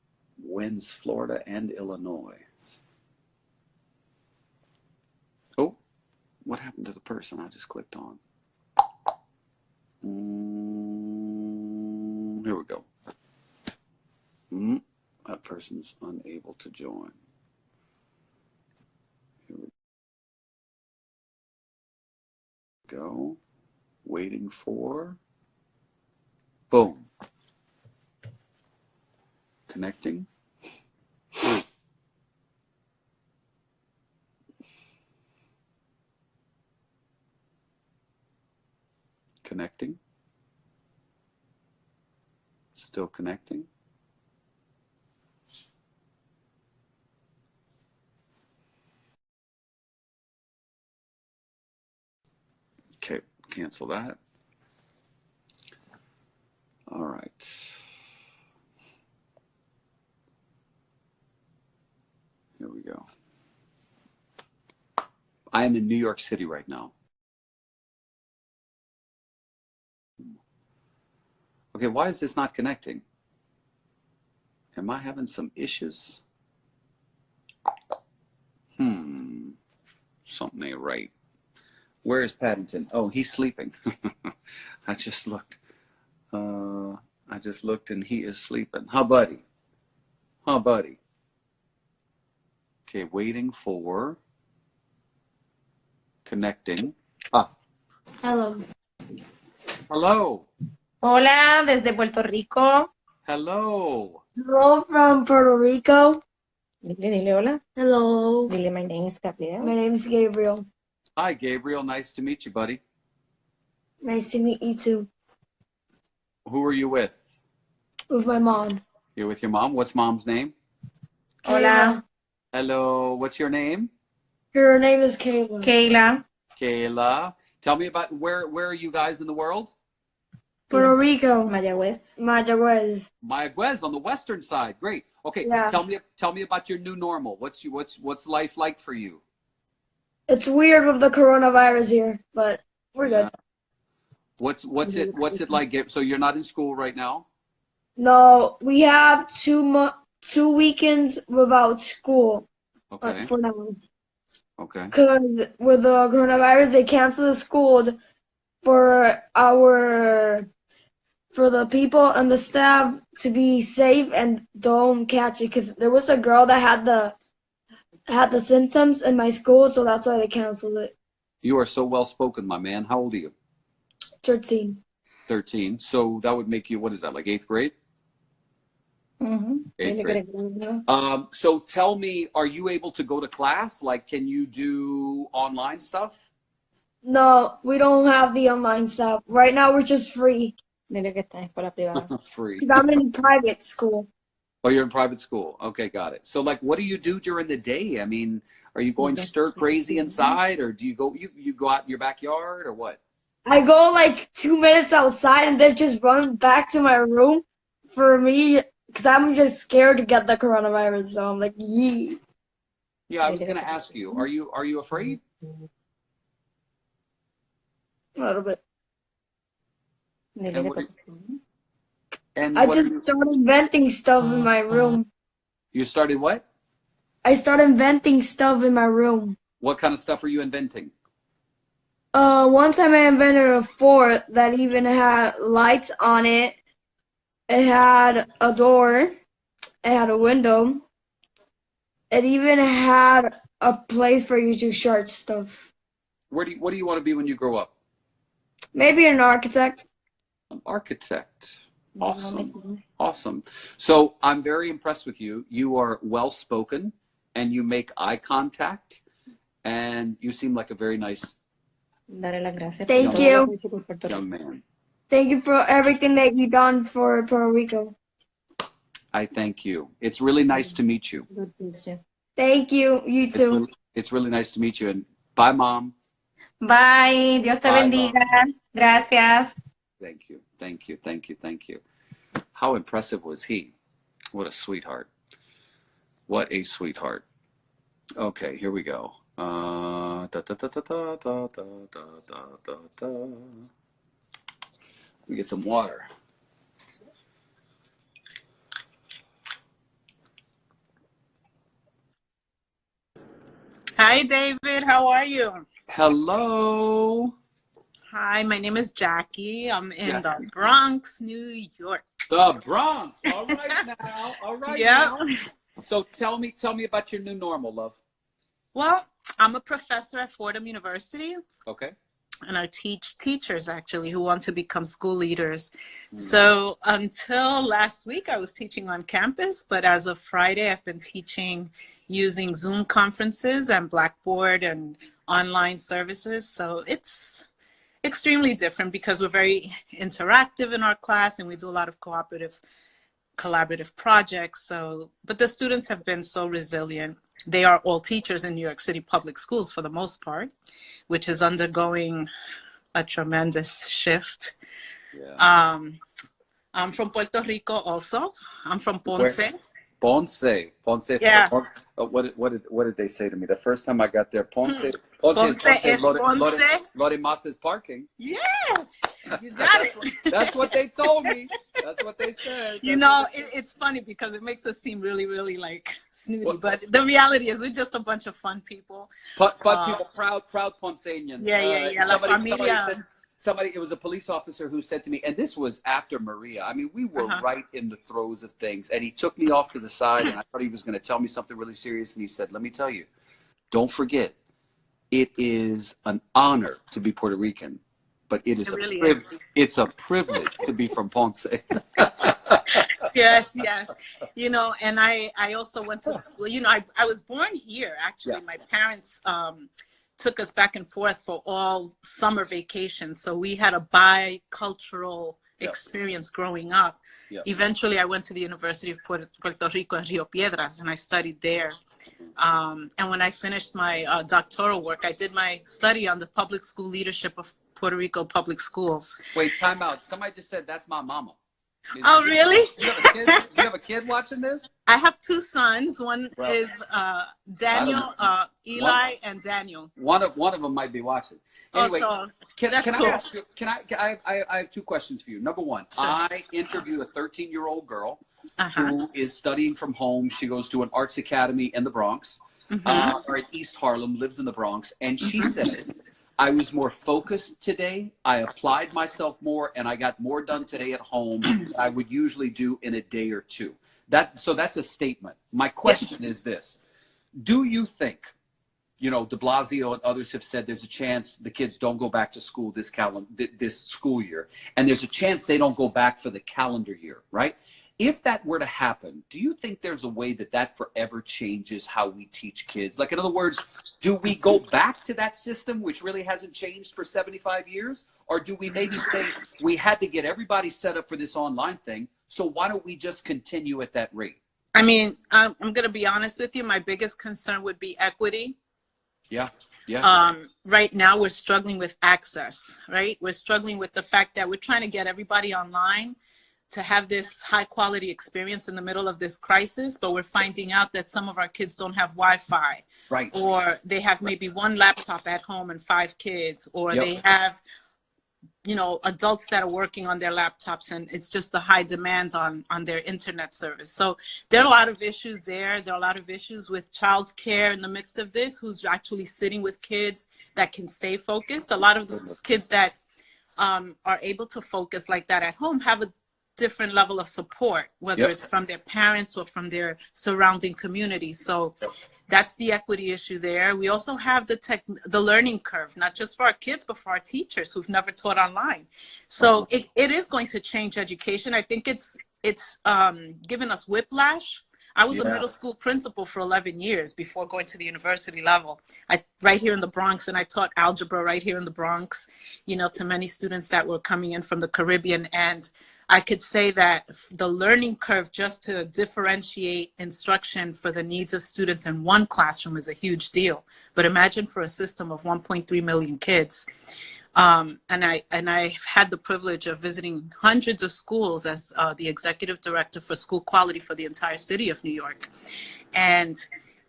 Wins Florida and Illinois. Oh, what happened to the person I just clicked on? Here we go. That person's unable to join. Here we go. Waiting for. Boom. Connecting. Connecting. Still connecting. Okay, cancel that. All right. Here we go. I am in New York City right now. Okay, why is this not connecting? Am I having some issues? Something ain't right. Where is Paddington? Oh, he's sleeping. I just looked. And he is sleeping. Huh, buddy? Okay, waiting for connecting.
Hello.
Hello.
Hola, desde Puerto Rico.
Hello.
Hello from Puerto Rico. Dile hola.
Hello.
Dile my name is Gabriel.
My name is Gabriel.
Hi, Gabriel. Nice to meet you, buddy.
Nice to meet you too.
Who are you with?
With my mom.
You're with your mom. What's mom's name?
Hola.
Hello. What's your name?
Her name is Kayla.
Kayla.
Kayla. Tell me about where are you guys in the world?
Puerto Rico.
Mayagüez.
Mayagüez.
Mayagüez on the western side. Great. Okay.
Yeah.
Tell me about your new normal. What's life like for you?
It's weird with the coronavirus here, but we're good.
What's it like? So you're not in school right now?
No, we have 2 weekends without school
Okay.
for now.
Okay.
Because with the coronavirus, they canceled the school for the people and the staff to be safe and don't catch it. Because there was a girl that had the symptoms in my school, so that's why they canceled it.
You are so well spoken, my man. How old are you?
13.
13. So that would make you, what is that, like 8th grade?
Mm-hmm.
8th grade. So tell me, are you able to go to class? Like, can you do online stuff?
No, we don't have the online stuff. Right now, we're just free.
Dile que está en escuela privada.
Free.
'Cause I'm in private school.
Oh, you're in private school. Okay, got it. So, like, what do you do during the day? I mean, are you going stir crazy inside, or do you go out in your backyard, or what?
I go like 2 minutes outside and then just run back to my room for me because I'm just scared to get the coronavirus. So I'm like, yee.
Yeah, I was gonna ask you. Are you afraid?
A little bit.
Dile
And
que
what are
está-
And
I
what
just
are you,
started inventing stuff in my room.
you started what?
I started inventing stuff in my room.
What kind of stuff are you inventing?
One time I invented a fort that even had lights on it. It had a door. It had a window. It even had a place for you to shard stuff.
What do you want to be when you grow up?
Maybe an architect.
An architect. Awesome. Awesome. So I'm very impressed with you. You are well spoken and you make eye contact and you seem like a very nice
Dale las gracias.
Thank
por todo
you.
lo que hizo por Puerto Rico.
young man.
Thank you for everything that you've done for Puerto Rico.
I thank you. It's really nice to meet you.
God bless you.
Thank you. You too.
It's really nice to meet you. And bye, Mom.
Bye. Dios te
Bye,
bendiga. Gracias.
Thank you. Thank you. Thank you. Thank you. How impressive was he? What a sweetheart. What a sweetheart. Okay, here we go. Da, da, da, da, da, da, da, da, da, da, da. We get some water.
Hi, David. How are you?
Hello.
Hi, my name is Jackie. I'm in
Yeah.
the Bronx, New York.
The Bronx. All right now. All right
Yeah.
now. So tell me about your new normal, love.
Well, I'm a professor at Fordham University,
Okay.
and I teach teachers actually who want to become school leaders. So until last week, I was teaching on campus, but as of Friday, I've been teaching using Zoom conferences and Blackboard and online services. So it's extremely different because we're very interactive in our class and we do a lot of collaborative projects. So, but the students have been so resilient. They are all teachers in New York City public schools for the most part, which is undergoing a tremendous shift.
Yeah.
I'm from Puerto Rico also. I'm from Ponce.
Ponce.
Yeah.
What did they say to me the first time I got there? Ponce.
Ponce es Ponce.
Lore Mas is parking.
Yes, you got it.
That's what they told me. That's what they said.
You know, it's funny because it makes us seem really, really like snooty, but the reality is we're just a bunch of fun people.
Fun people, proud Ponceñans.
Yeah. La familia.
Somebody, it was a police officer who said to me, and this was after Maria. I mean, we were right in the throes of things. And he took me off to the side, and I thought he was going to tell me something really serious. And he said, let me tell you, don't forget, it is an honor to be Puerto Rican, but it's a privilege to be from Ponce.
Yes, yes. You know, and I also went to school. You know, I was born here, actually.
Yeah.
My parents took us back and forth for all summer vacations. So we had a bicultural experience growing up.
Yep.
Eventually, I went to the University of Puerto Rico in Rio Piedras, and I studied there. And when I finished my doctoral work, I did my study on the public school leadership of Puerto Rico public schools.
Wait, time out. Somebody just said that's my mama.
Oh, really?
You have a kid? You have a kid watching this?
I have two sons. One
Well,
is Daniel, Eli, and Daniel.
One of them might be watching. Anyway,
Also,
can
that's
I
cool.
ask you? I have two questions for you. Number one,
Sure.
I interview a 13-year-old girl
Uh-huh.
who is studying from home. She goes to an arts academy in the Bronx,
Mhm.
or at East Harlem, lives in the Bronx, and she said, I was more focused today. I applied myself more, and I got more done today at home than I would usually do in a day or two. So that's a statement. My question is this. Do you think, you know, de Blasio and others have said there's a chance the kids don't go back to school this school year, and there's a chance they don't go back for the calendar year, right? If that were to happen, do you think there's a way that forever changes how we teach kids? Like, in other words, do we go back to that system, which really hasn't changed for 75 years? Or do we maybe say we had to get everybody set up for this online thing, so why don't we just continue at that rate?
I mean, I'm going to be honest with you. My biggest concern would be equity.
Yeah.
Right now, we're struggling with access, right? We're struggling with the fact that we're trying to get everybody online to have this high quality experience in the middle of this crisis, but we're finding out that some of our kids don't have Wi-Fi,
Right.
or they have maybe one laptop at home and 5 kids, or
Yep.
they have, you know, adults that are working on their laptops, and it's just the high demand on their internet service. So there are a lot of issues there. There are a lot of issues with childcare in the midst of this, who's actually sitting with kids that can stay focused. A lot of the kids that are able to focus like that at home have a different level of support, whether it's from their parents or from their surrounding communities. So that's the equity issue there. We also have the learning curve, not just for our kids, but for our teachers who've never taught online. So it is going to change education. I think it's given us whiplash. I was a middle school principal for 11 years before going to the university level. Right here in the Bronx, and I taught algebra right here in the Bronx, you know, to many students that were coming in from the Caribbean. And I could say that the learning curve just to differentiate instruction for the needs of students in one classroom is a huge deal. But imagine for a system of 1.3 million kids. And I've had the privilege of visiting hundreds of schools as the executive director for school quality for the entire city of New York. And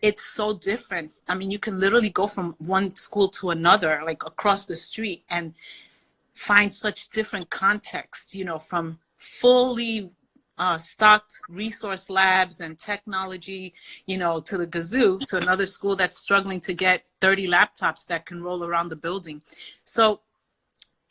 it's so different. I mean, you can literally go from one school to another, like across the street, and find such different contexts, you know, from fully stocked resource labs and technology, you know, to the gazoo, to another school that's struggling to get 30 laptops that can roll around the building. So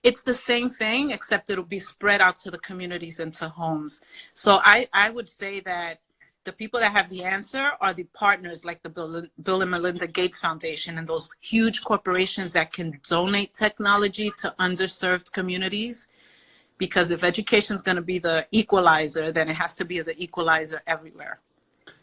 it's the same thing, except it'll be spread out to the communities and to homes. So I would say that the people that have the answer are the partners like the Bill and Melinda Gates Foundation and those huge corporations that can donate technology to underserved communities. Because if education is going to be the equalizer, then it has to be the equalizer everywhere.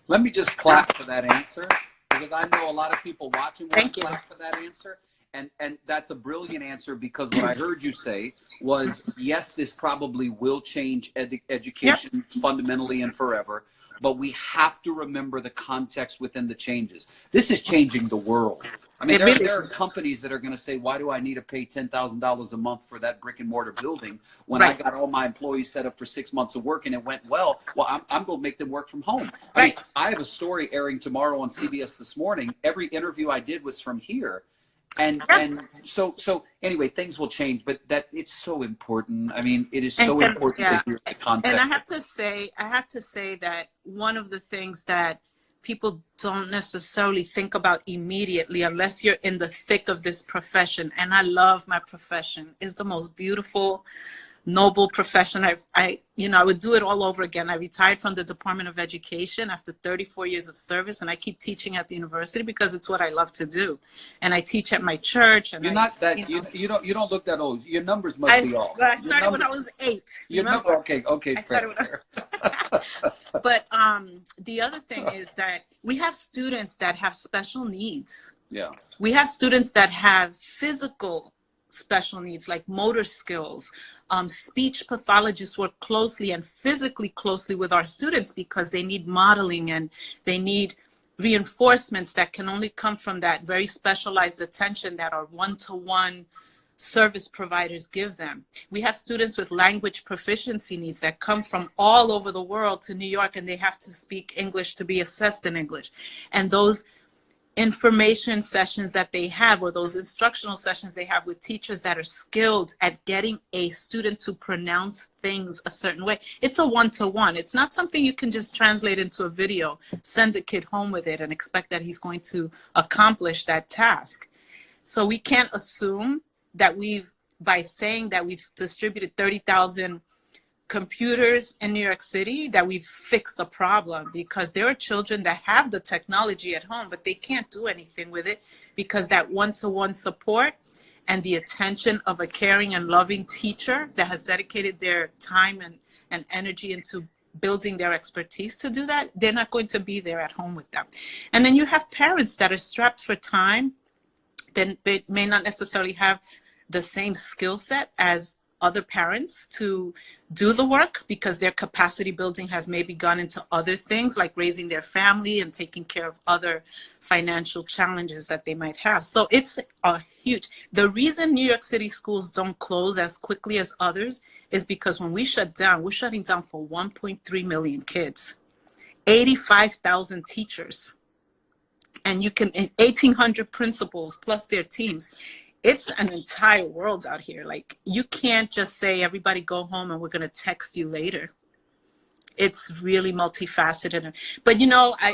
Let me just clap for that answer, because I know a lot of people watching will clap for that answer. And that's a brilliant answer, because what I heard you say was, yes, this probably will change education fundamentally and forever, but we have to remember the context within the changes. This is changing the world. I mean, there are companies that are going to say, why do I need to pay $10,000 a month for that brick and mortar building when I got all my employees set up for 6 months of work and it went well? Well, I'm going to make them work from home. I mean, I have a story airing tomorrow on CBS This Morning. Every interview I did was from here. And so anyway, things will change, but that it's so important. I mean, it is so important to hear the context.
And I have to say that one of the things that people don't necessarily think about immediately, unless you're in the thick of this profession, and I love my profession, is the most beautiful, noble profession. I would do it all over again. I retired from the Department of Education after 34 years of service, and I keep teaching at the university because it's what I love to do. And I teach at my church. And
You're not that you don't look that old. Your numbers must be off.
I started when I was 8.
Okay,
I started But the other thing is that we have students that have special needs.
Yeah.
We have students that have physical special needs like motor skills. Speech pathologists work closely and physically closely with our students because they need modeling and they need reinforcements that can only come from that very specialized attention that our one-to-one service providers give them. We have students with language proficiency needs that come from all over the world to New York, and they have to speak English to be assessed in English. And those information sessions that they have, or those instructional sessions they have with teachers that are skilled at getting a student to pronounce things a certain way. It's a one-to-one. It's not something you can just translate into a video, send a kid home with it and expect that he's going to accomplish that task. So we can't assume that by saying that we've distributed 30,000 computers in New York City, that we've fixed the problem, because there are children that have the technology at home, but they can't do anything with it because that one-to-one support and the attention of a caring and loving teacher that has dedicated their time and energy into building their expertise to do that, they're not going to be there at home with them. And then you have parents that are strapped for time, then they may not necessarily have the same skill set as other parents to do the work because their capacity building has maybe gone into other things like raising their family and taking care of other financial challenges that they might have. So it's a huge, the reason New York City schools don't close as quickly as others is because when we shut down, we're shutting down for 1.3 million kids, 85,000 teachers, and 1,800 principals plus their teams. It's an entire world out here. Like, you can't just say, everybody go home and we're going to text you later. It's really multifaceted. But,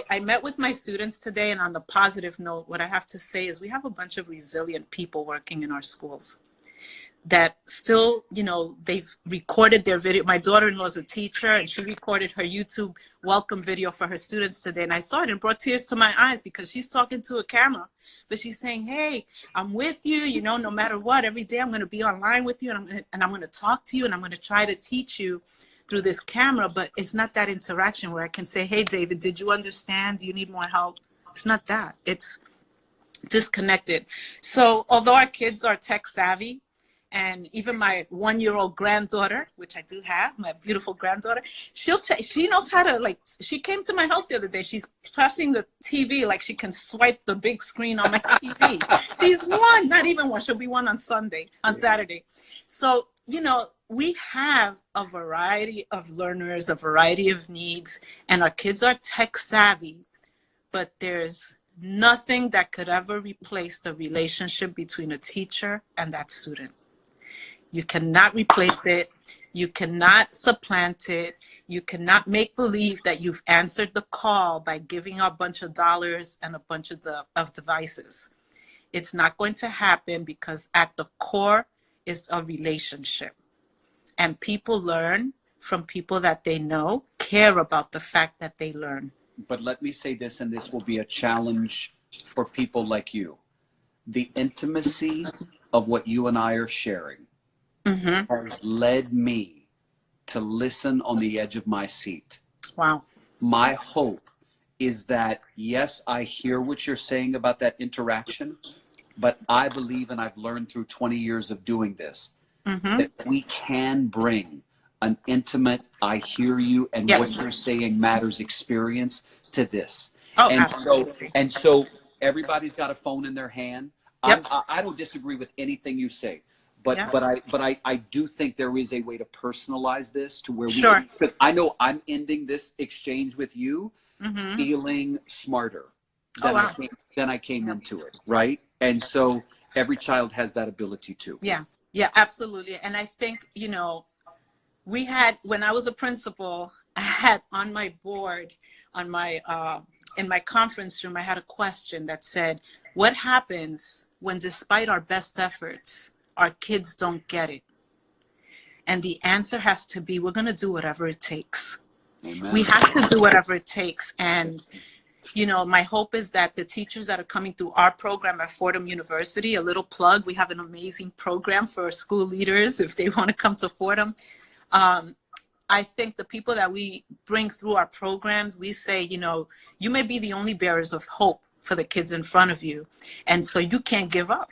I met with my students today, and on the positive note, what I have to say is we have a bunch of resilient people working in our schools that still, they've recorded their video. My daughter-in-law is a teacher, and she recorded her YouTube welcome video for her students today. And I saw it and brought tears to my eyes because she's talking to a camera, but she's saying, hey, I'm with you, no matter what, every day I'm going to be online with you, and I'm going to talk to you, and I'm going to try to teach you through this camera. But it's not that interaction where I can say, hey, David, did you understand? Do you need more help? It's not that. It's disconnected. So although our kids are tech savvy, and even my 1-year-old granddaughter, which I do have, my beautiful granddaughter, she knows how to, she came to my house the other day. She's pressing the TV like she can swipe the big screen on my TV. She's 1, not even 1. She'll be 1 on Saturday. So, we have a variety of learners, a variety of needs, and our kids are tech savvy, but there's nothing that could ever replace the relationship between a teacher and that student. You cannot replace it. You cannot supplant it. You cannot make believe that you've answered the call by giving a bunch of dollars and a bunch of devices. It's not going to happen because at the core is a relationship. And people learn from people that they know, care about the fact that they learn.
But let me say this, and this will be a challenge for people like you. The intimacy of what you and I are sharing has led me to listen on the edge of my seat.
Wow.
My hope is that, yes, I hear what you're saying about that interaction, but I believe, and I've learned through 20 years of doing this, that we can bring an intimate, I hear you, and what you're saying matters experience to this.
Oh,
and
absolutely.
So everybody's got a phone in their hand.
Yep.
I don't disagree with anything you say. But I do think there is a way to personalize this to where because I know I'm ending this exchange with you feeling smarter than I came into it, right? And so every child has that ability too.
Yeah, absolutely. And I think, we had, when I was a principal, I had on my board, on my in my conference room, I had a question that said, what happens when, despite our best efforts, our kids don't get it? And the answer has to be, we're going to do whatever it takes.
Amen.
We have to do whatever it takes. And, you know, my hope is that the teachers that are coming through our program at Fordham University, a little plug, we have an amazing program for school leaders if they want to come to Fordham. I think the people that we bring through our programs, we say, you know, you may be the only bearers of hope for the kids in front of you. And so you can't give up,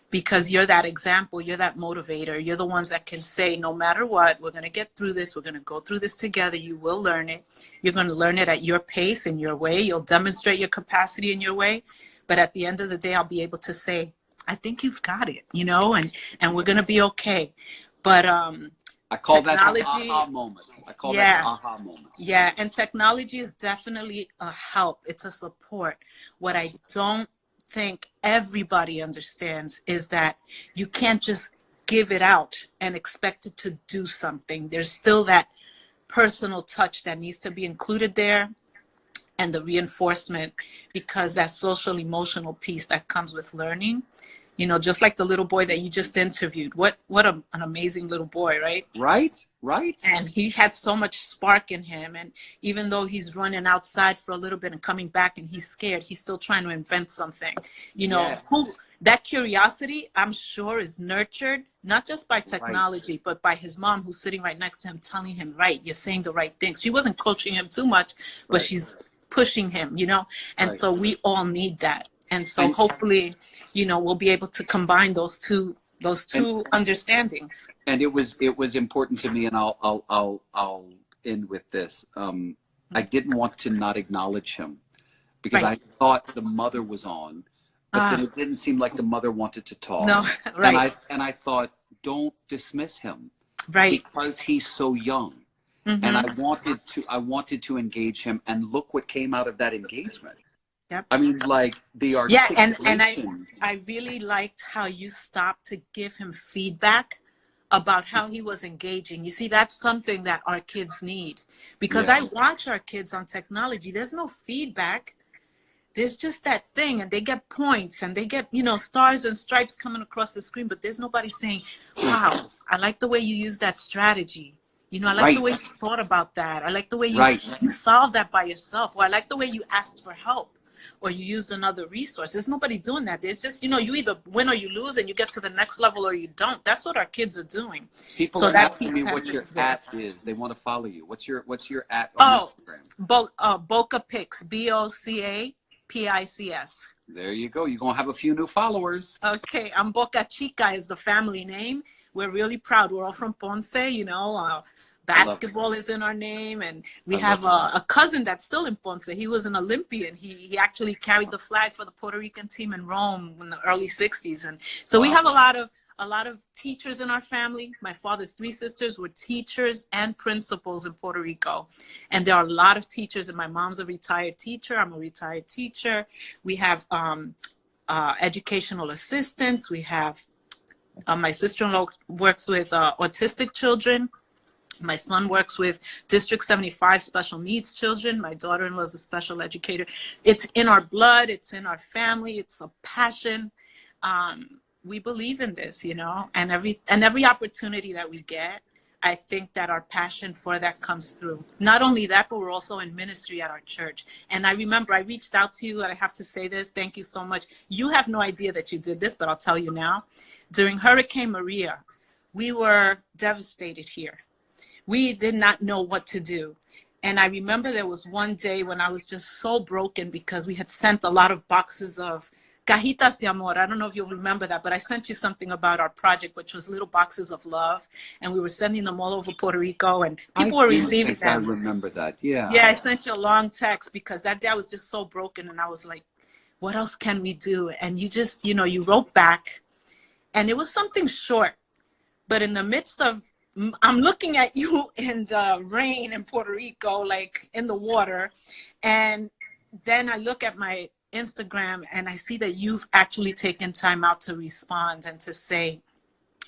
because you're that example, you're that motivator, you're the ones that can say, no matter what, we're going to get through this, we're going to go through this together, you will learn it. You're going to learn it at your pace, in your way, you'll demonstrate your capacity in your way. But at the end of the day, I'll be able to say, I think you've got it, you know, and we're going to be okay. But
I call
technology,
that the aha moments. I call that the aha moments.
Yeah, and technology is definitely a help. It's a support. What I don't think everybody understands is that you can't just give it out and expect it to do something. There's still that personal touch that needs to be included there, and the reinforcement, because that social emotional piece that comes with learning. You know, just like the little boy that you just interviewed. What an amazing little boy, right?
Right.
And he had so much spark in him. And even though he's running outside for a little bit and coming back and he's scared, he's still trying to invent something. You know,
Yes.
That curiosity, I'm sure, is nurtured, not just by technology, but by his mom, who's sitting right next to him, telling him, right, you're saying the right things. She wasn't coaching him too much, but she's pushing him, you know? And so we all need that. And so hopefully, you know, we'll be able to combine those two understandings.
And it was important to me, and I'll end with this. I didn't want to not acknowledge him, because I thought the mother was on, but then it didn't seem like the mother wanted to talk.
No, right.
And I thought, don't dismiss him,
right?
Because he's so young.
Mm-hmm.
And I wanted to engage him, and look what came out of that engagement.
Yep.
I mean, like the articulation.
Yeah, and I really liked how you stopped to give him feedback about how he was engaging. You see, that's something that our kids need, because I watch our kids on technology. There's no feedback. There's just that thing, and they get points, and they get, you know, stars and stripes coming across the screen, but there's nobody saying, wow, I like the way you use that strategy. You know, I like the way you thought about that. I like the way you solved that by yourself. Or I like the way you asked for help, or you used another resource. There's nobody doing that. There's just, you know, you either win or you lose, and you get to the next level or you don't. That's what our kids are doing.
People are asking me what your at is. They want to follow you. What's your at on Instagram?
Boca Pics, BOCA PICS.
There you go. You're going to have a few new followers.
Okay. And Boca Chica is the family name. We're really proud. We're all from Ponce, you know. Basketball is in our name. And we have a cousin that's still in Ponce. He was an Olympian. He actually carried the flag for the Puerto Rican team in Rome in the early 60s. And so we have a lot of teachers in our family. My father's 3 sisters were teachers and principals in Puerto Rico. And there are a lot of teachers, and my mom's a retired teacher. I'm a retired teacher. We have educational assistants. We have my sister-in-law works with autistic children. My son works with District 75 special needs children. My daughter-in-law is a special educator. It's in our blood. It's in our family. It's a passion. We believe in this, you know, and every opportunity that we get, I think that our passion for that comes through. Not only that, but we're also in ministry at our church. And I remember I reached out to you, and I have to say this. Thank you so much. You have no idea that you did this, but I'll tell you now. During Hurricane Maria, we were devastated here. We did not know what to do. And I remember there was one day when I was just so broken, because we had sent a lot of boxes of cajitas de amor. I don't know if you'll remember that, but I sent you something about our project, which was little boxes of love. And we were sending them all over Puerto Rico, and people were receiving them.
I remember that, yeah.
Yeah, I sent you a long text, because that day I was just so broken, and I was like, what else can we do? And you just, you know, you wrote back, and it was something short. But in the midst of, I'm looking at you in the rain in Puerto Rico, like in the water. And then I look at my Instagram, and I see that you've actually taken time out to respond and to say,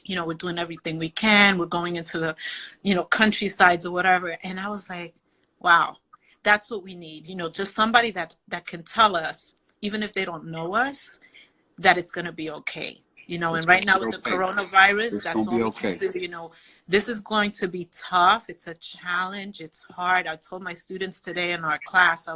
you know, we're doing everything we can. We're going into the, you know, countrysides or whatever. And I was like, wow, that's what we need. You know, just somebody that can tell us, even if they don't know us, that it's going to be okay. You know,
It's
and right
gonna
now
be
with the
okay.
coronavirus,
It's
that's
gonna be
all we
okay.
can do. You know, this is going to be tough. It's a challenge. It's hard. I told my students today in our class,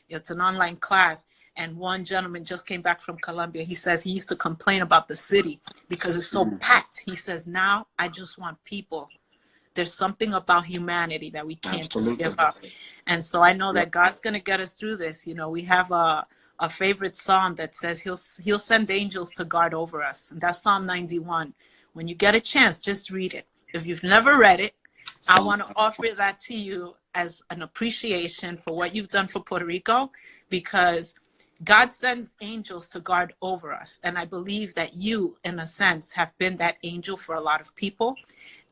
it's an online class, and one gentleman just came back from Colombia. He says he used to complain about the city because it's so packed. He says, now I just want people. There's something about humanity that we can't just give up. And so I know that God's going to get us through this. You know, we have a favorite psalm that says he'll send angels to guard over us. And that's Psalm 91. When you get a chance, just read it. If you've never read it, I want to offer that to you as an appreciation for what you've done for Puerto Rico, because God sends angels to guard over us. And I believe that you, in a sense, have been that angel for a lot of people.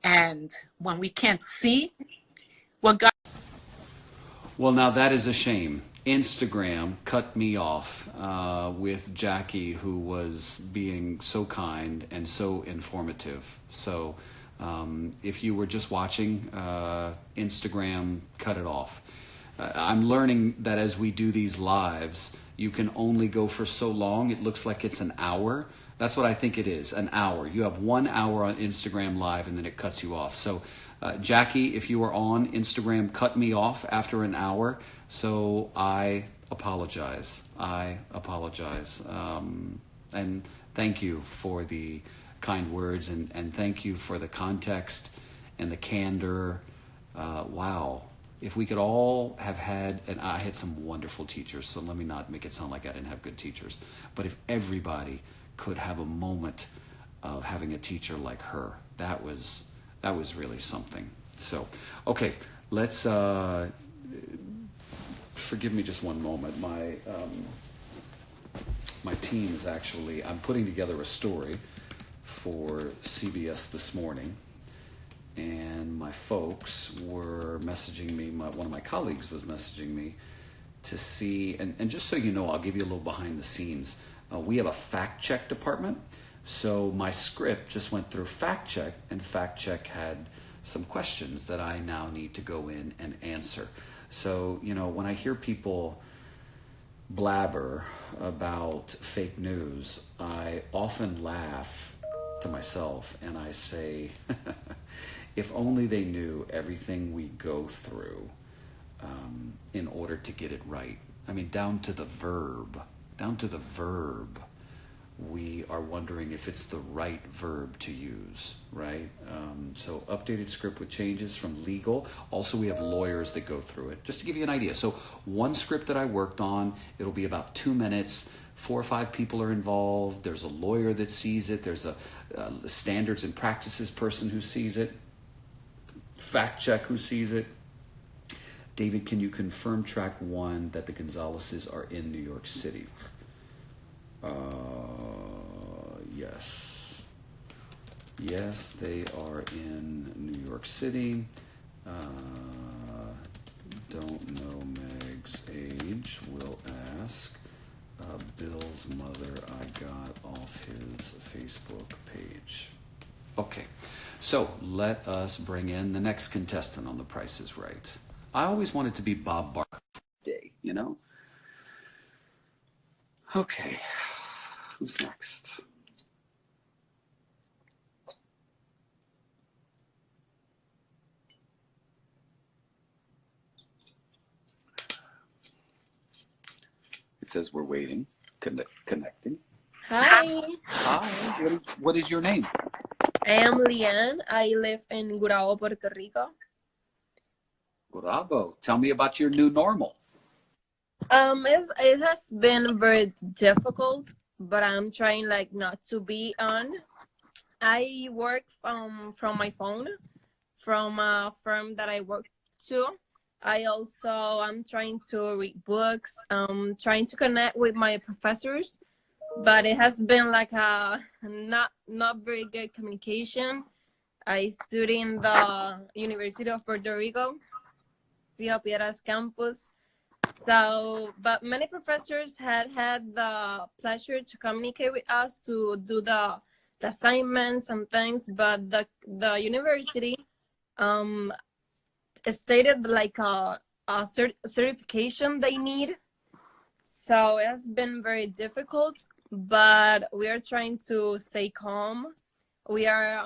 And when we can't see what God...
Well, now that is a shame. Instagram cut me off with Jackie, who was being so kind and so informative. So if you were just watching, Instagram cut it off. I'm learning that as we do these lives, you can only go for so long. It looks like it's an hour. That's what I think it is, an hour. You have 1 hour on Instagram Live and then it cuts you off. So Jackie, if you are on Instagram, cut me off after an hour. So I apologize. And thank you for the kind words, and thank you for the context and the candor. Wow. If we could all have had, and I had some wonderful teachers, so let me not make it sound like I didn't have good teachers, but if everybody could have a moment of having a teacher like her, that was really something. So, okay, let's, forgive me just one moment. My team is actually, I'm putting together a story for CBS this morning, and my folks were messaging me, one of my colleagues was messaging me to see, and just so you know, I'll give you a little behind the scenes. We have a fact check department, so my script just went through fact check, and fact check had some questions that I now need to go in and answer. So, you know, when I hear people blabber about fake news, I often laugh to myself and I say, if only they knew everything we go through in order to get it right. I mean, down to the verb, we are wondering if it's the right verb to use, right? So updated script with changes from legal. Also, we have lawyers that go through it, just to give you an idea. So one script that I worked on, it'll be about 2 minutes. 4 or 5 people are involved. There's a lawyer that sees it. There's a standards and practices person who sees it. Fact check who sees it. David, can you confirm track 1 that the Gonzaleses are in New York City? Yes. Yes, they are in New York City. Don't know Meg's age. Will ask. Bill's mother I got off his Facebook page. Okay, so let us bring in the next contestant on The Price is Right. I always wanted to be Bob Barker Day, you know? Okay, who's next? It says we're waiting, connecting.
Hi,
Hi, what is your name?
I am Liane. I live in Gurabo, Puerto Rico.
Bravo. Tell me about your new normal.
It has been very difficult, but I'm trying like not to be on. I work from my phone, from a firm that I work to. I'm trying to read books, trying to connect with my professors, but it has been like a not very good communication. I study in the University of Puerto Rico, Rio Piedras campus. So, but many professors had the pleasure to communicate with us to do the assignments and things, but the university stated like a certification they need. So it has been very difficult, but we are trying to stay calm. We are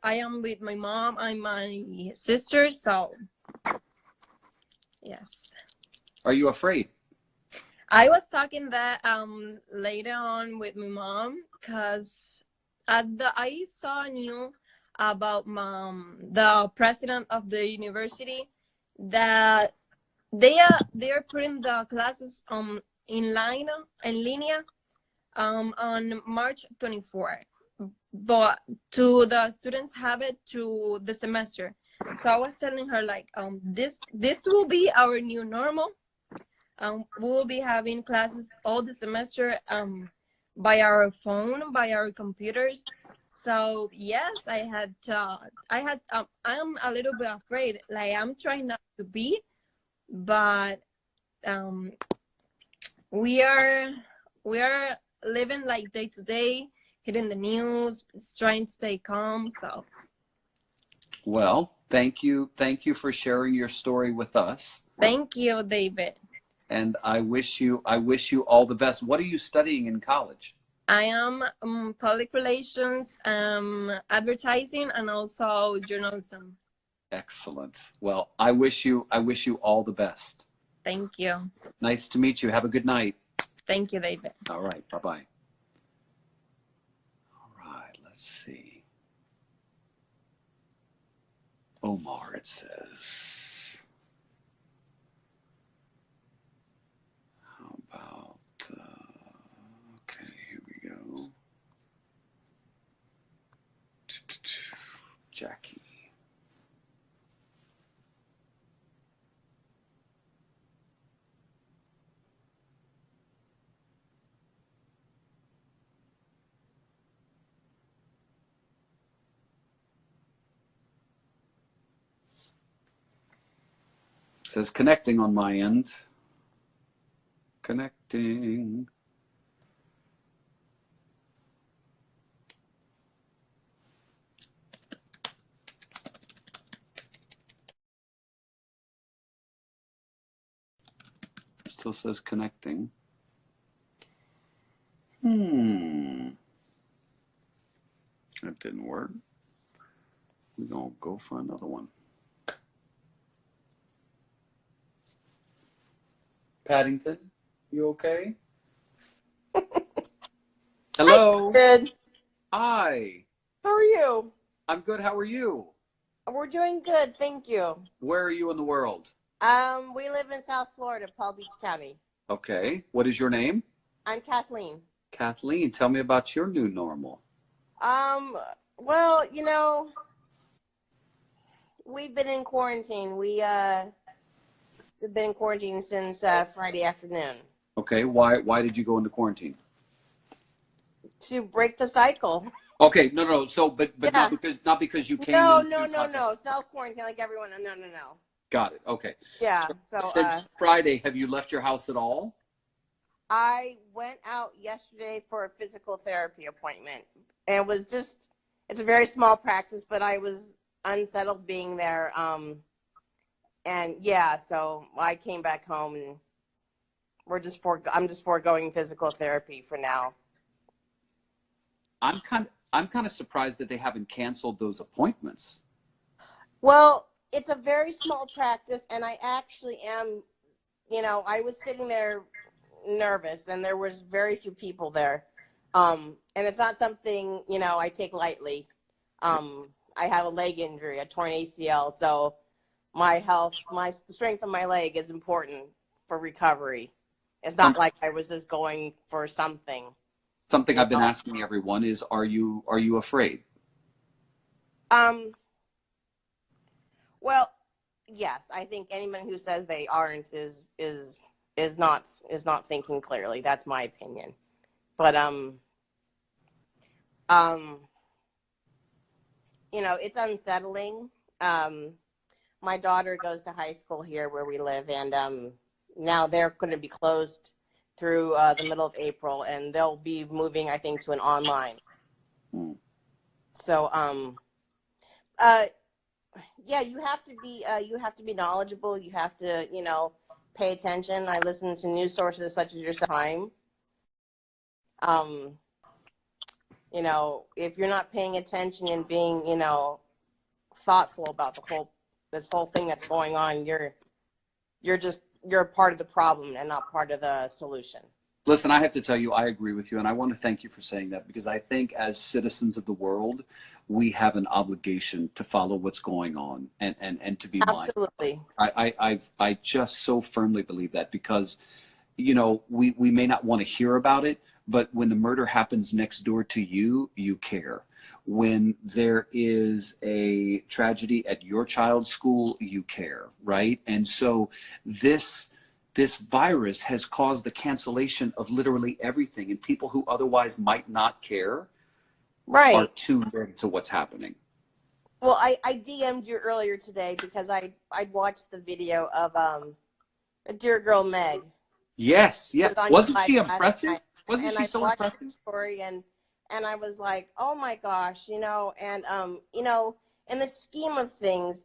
I am with my mom and my sister, so yes.
Are you afraid?
I was talking that later on with my mom because I saw new about the president of the university that they are putting the classes in line in linea on March 24th, but to the students have it to the semester. So I was telling her like this will be our new normal. We will be having classes all the semester by our phone, by our computers. So yes, I'm a little bit afraid. Like I'm trying not to be, but we are living like day to day, hitting the news, trying to stay calm. So
Well, thank you for sharing your story with us.
thank you, David.
And I wish you all the best. What are you studying in college?
I am public relations, advertising, and also journalism.
Excellent. Well, I wish you all the best.
Thank you.
Nice to meet you. Have a good night.
Thank you, David.
All right. Bye-bye. All right. Let's see. Omar, it says. How about, okay, here we go. Jackie. It says connecting on my end. Connecting. Still says connecting. That didn't work. We're gonna go for another one. Paddington, you okay? Hello.
Good.
Hi.
How are you?
I'm good. How are you?
We're doing good, thank you.
Where are you in the world?
We live in South Florida, Palm Beach County.
Okay. What is your name?
I'm Kathleen.
Kathleen, tell me about your new normal.
Well, we've been in quarantine. We have been in quarantine since Friday afternoon.
Okay. Why did you go into quarantine?
To break the cycle.
Okay. No. So, but
Yeah.
not because you came.
No. Self-quarantine like everyone. No.
Got it. Okay.
Yeah. So
since Friday, have you left your house at all?
I went out yesterday for a physical therapy appointment. And it was it's a very small practice, but I was unsettled being there. And yeah, so I came back home and I'm just foregoing physical therapy for now.
I'm kind of surprised that they haven't canceled those appointments.
Well, it's a very small practice, and I actually am, I was sitting there nervous, and there was very few people there. And it's not something, I take lightly. I have a leg injury, a torn ACL, so my health, the strength of my leg is important for recovery. It's not like I was just going for something.
Something I've been asking everyone is, are you afraid?
Well, yes, I think anyone who says they aren't is not thinking clearly. That's my opinion. But it's unsettling. My daughter goes to high school here where we live, and now they're going to be closed through the middle of April, and they'll be moving, I think, to an online. So yeah, you have to be knowledgeable. You have to pay attention. I listen to news sources such as your time. um, if you're not paying attention and being, thoughtful about this whole thing that's going on, you're a part of the problem and not part of the solution.
Listen, I have to tell you, I agree with you, and I want to thank you for saying that, because I think as citizens of the world, we have an obligation to follow what's going on and to be mindful.
Absolutely.
I just so firmly believe that, because we may not want to hear about it, but when the murder happens next door to you, you care. When there is a tragedy at your child's school, you care, right? And so this virus has caused the cancellation of literally everything, and people who otherwise might not care are tuned into what's happening.
Well, I DM'd you earlier today because I'd watched the video of a dear girl Meg.
Yes. Wasn't she impressive? Wasn't she so impressive?
Story and I was like, oh my gosh, and in the scheme of things,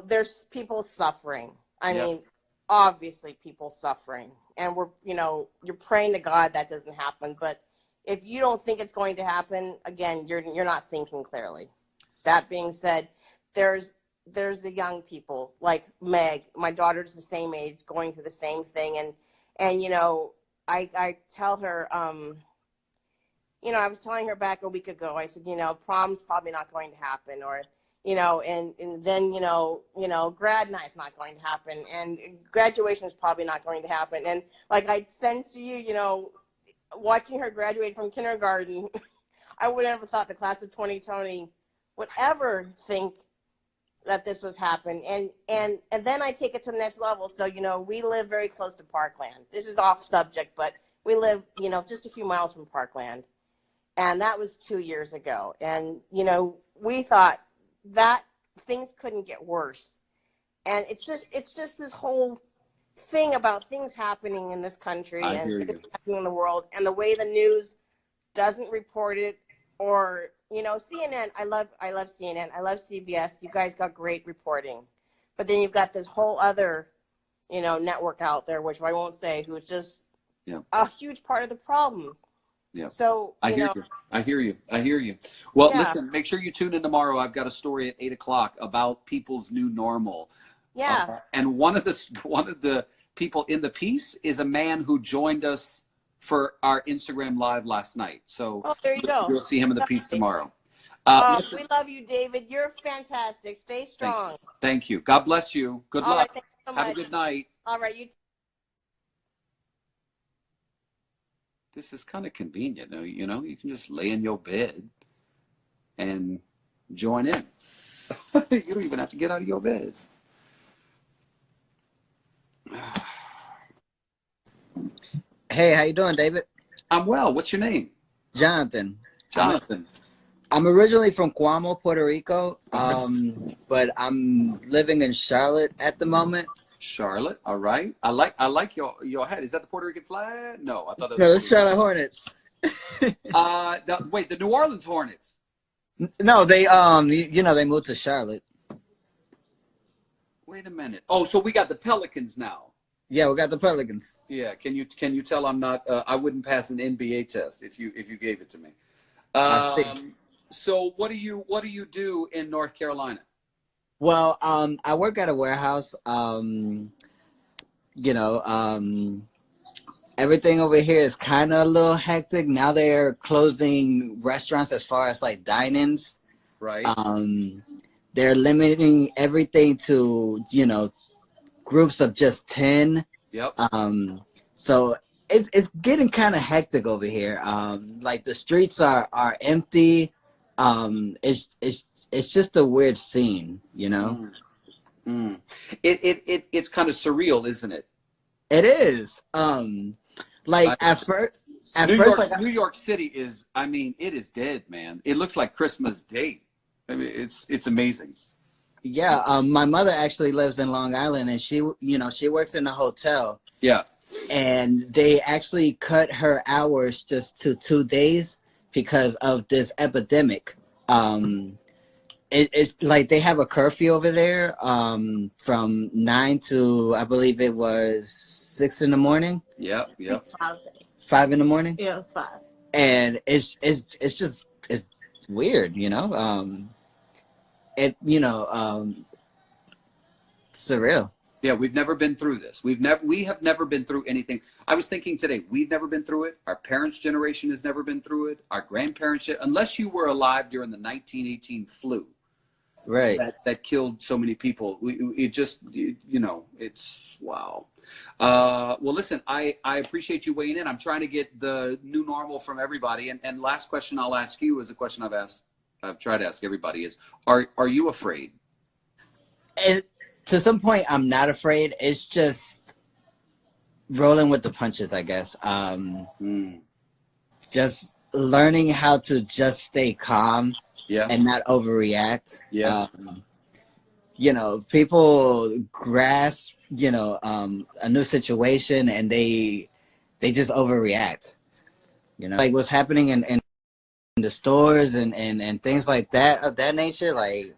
there's people suffering. I mean, obviously people suffering, and you're praying to God that doesn't happen. But if you don't think it's going to happen, again, you're not thinking clearly. That being said, there's the young people like Meg. My daughter's the same age, going through the same thing, and I tell her, I was telling her back a week ago. I said, prom's probably not going to happen, or and then grad night's not going to happen, and graduation is probably not going to happen. And like I sent to you, watching her graduate from kindergarten, I would never thought the class of 2020 would ever think that this was happening. And then I take it to the next level. So we live very close to Parkland. This is off subject, but we live just a few miles from Parkland, and that was 2 years ago. And we thought that things couldn't get worse, and it's just this whole thing about things happening in this country and things happening in the world, and the way the news doesn't report it, or CNN. I love CNN. I love CBS. You guys got great reporting, but then you've got this whole other network out there, which I won't say, who's just a huge part of the problem.
Yeah.
So
I hear you. Well, listen, make sure you tune in tomorrow. I've got a story at 8:00 about people's new normal.
Yeah.
And one of the people in the piece is a man who joined us for our Instagram live last night. So
there you go.
You'll see him in the piece tomorrow.
We love you, David. You're fantastic. Stay strong.
Thank you. God bless you. Good luck.
Right, thank you so much.
Have a good night.
All right, you.
This is kind of convenient, you can just lay in your bed and join in. You don't even have to get out of your bed.
Hey, how you doing, David?
I'm well. What's your name?
Jonathan.
Jonathan.
I'm originally from Cuamo, Puerto Rico, but I'm living in Charlotte at the moment.
Charlotte, all right. I like your hat. Is that the Puerto Rican flag? No, I thought it was.
No, it's Charlotte Hornets.
Wait, the New Orleans Hornets.
No, they they moved to Charlotte.
Wait a minute. Oh, so we got the Pelicans now.
Yeah, we got the Pelicans.
Yeah, can you tell I'm not? I wouldn't pass an NBA test if you gave it to me.
I see.
So what do you do in North Carolina?
Well, I work at a warehouse. Everything over here is kind of a little hectic. Now they're closing restaurants as far as like dine-ins.
Right.
They're limiting everything to, groups of just 10.
Yep.
So it's getting kind of hectic over here. Like the streets are empty. It's just a weird scene,
It's kind of surreal, isn't it?
It is. At first,
New York City is. I mean, it is dead, man. It looks like Christmas Day. I mean, it's amazing.
Yeah. My mother actually lives in Long Island, and she works in a hotel.
Yeah.
And they actually cut her hours just to 2 days because of this epidemic. It's like they have a curfew over there from 9 to, I believe it was 6 in the morning.
Yep.
5 in the morning.
Yeah, it's 5.
And it's just it's weird, you know. It surreal.
Yeah, we've never been through this. We have never been through anything. I was thinking today, we've never been through it. Our parents' generation has never been through it. Our grandparents, unless you were alive during the 1918 flu,
Right.
that killed so many people. It's wow. Well, listen, I appreciate you weighing in. I'm trying to get the new normal from everybody. And last question I'll ask you is a question I've tried to ask everybody is, are you afraid?
To some point, I'm not afraid. It's just rolling with the punches, I guess. Just learning how to just stay calm and not overreact.
Yeah.
People grasp, a new situation and they just overreact. Like what's happening in the stores and things like that of that nature, like,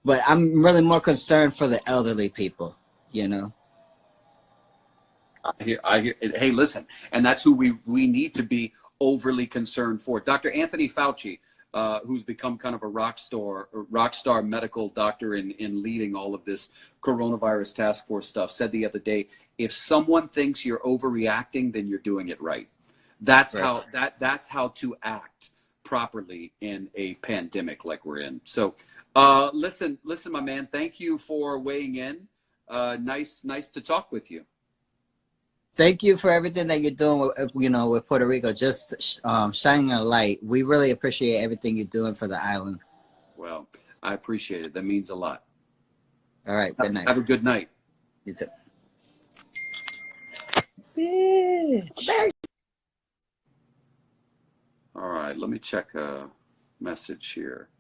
but I'm really more concerned for the elderly people,
I hear. Hey, listen, and that's who we need to be overly concerned for. Dr. Anthony Fauci, who's become kind of a rock star medical doctor in leading all of this coronavirus task force stuff, said the other day, if someone thinks you're overreacting, then you're doing it right. That's right. That's how to act properly in a pandemic like we're in. So listen, my man, thank you for weighing in. Nice to talk with you.
Thank you for everything that you're doing with Puerto Rico, just shining a light. We really appreciate everything you're doing for the island.
Well, I appreciate it. That means a lot.
All right, good night.
Have a good night.
You too.
All right, let me check a message here.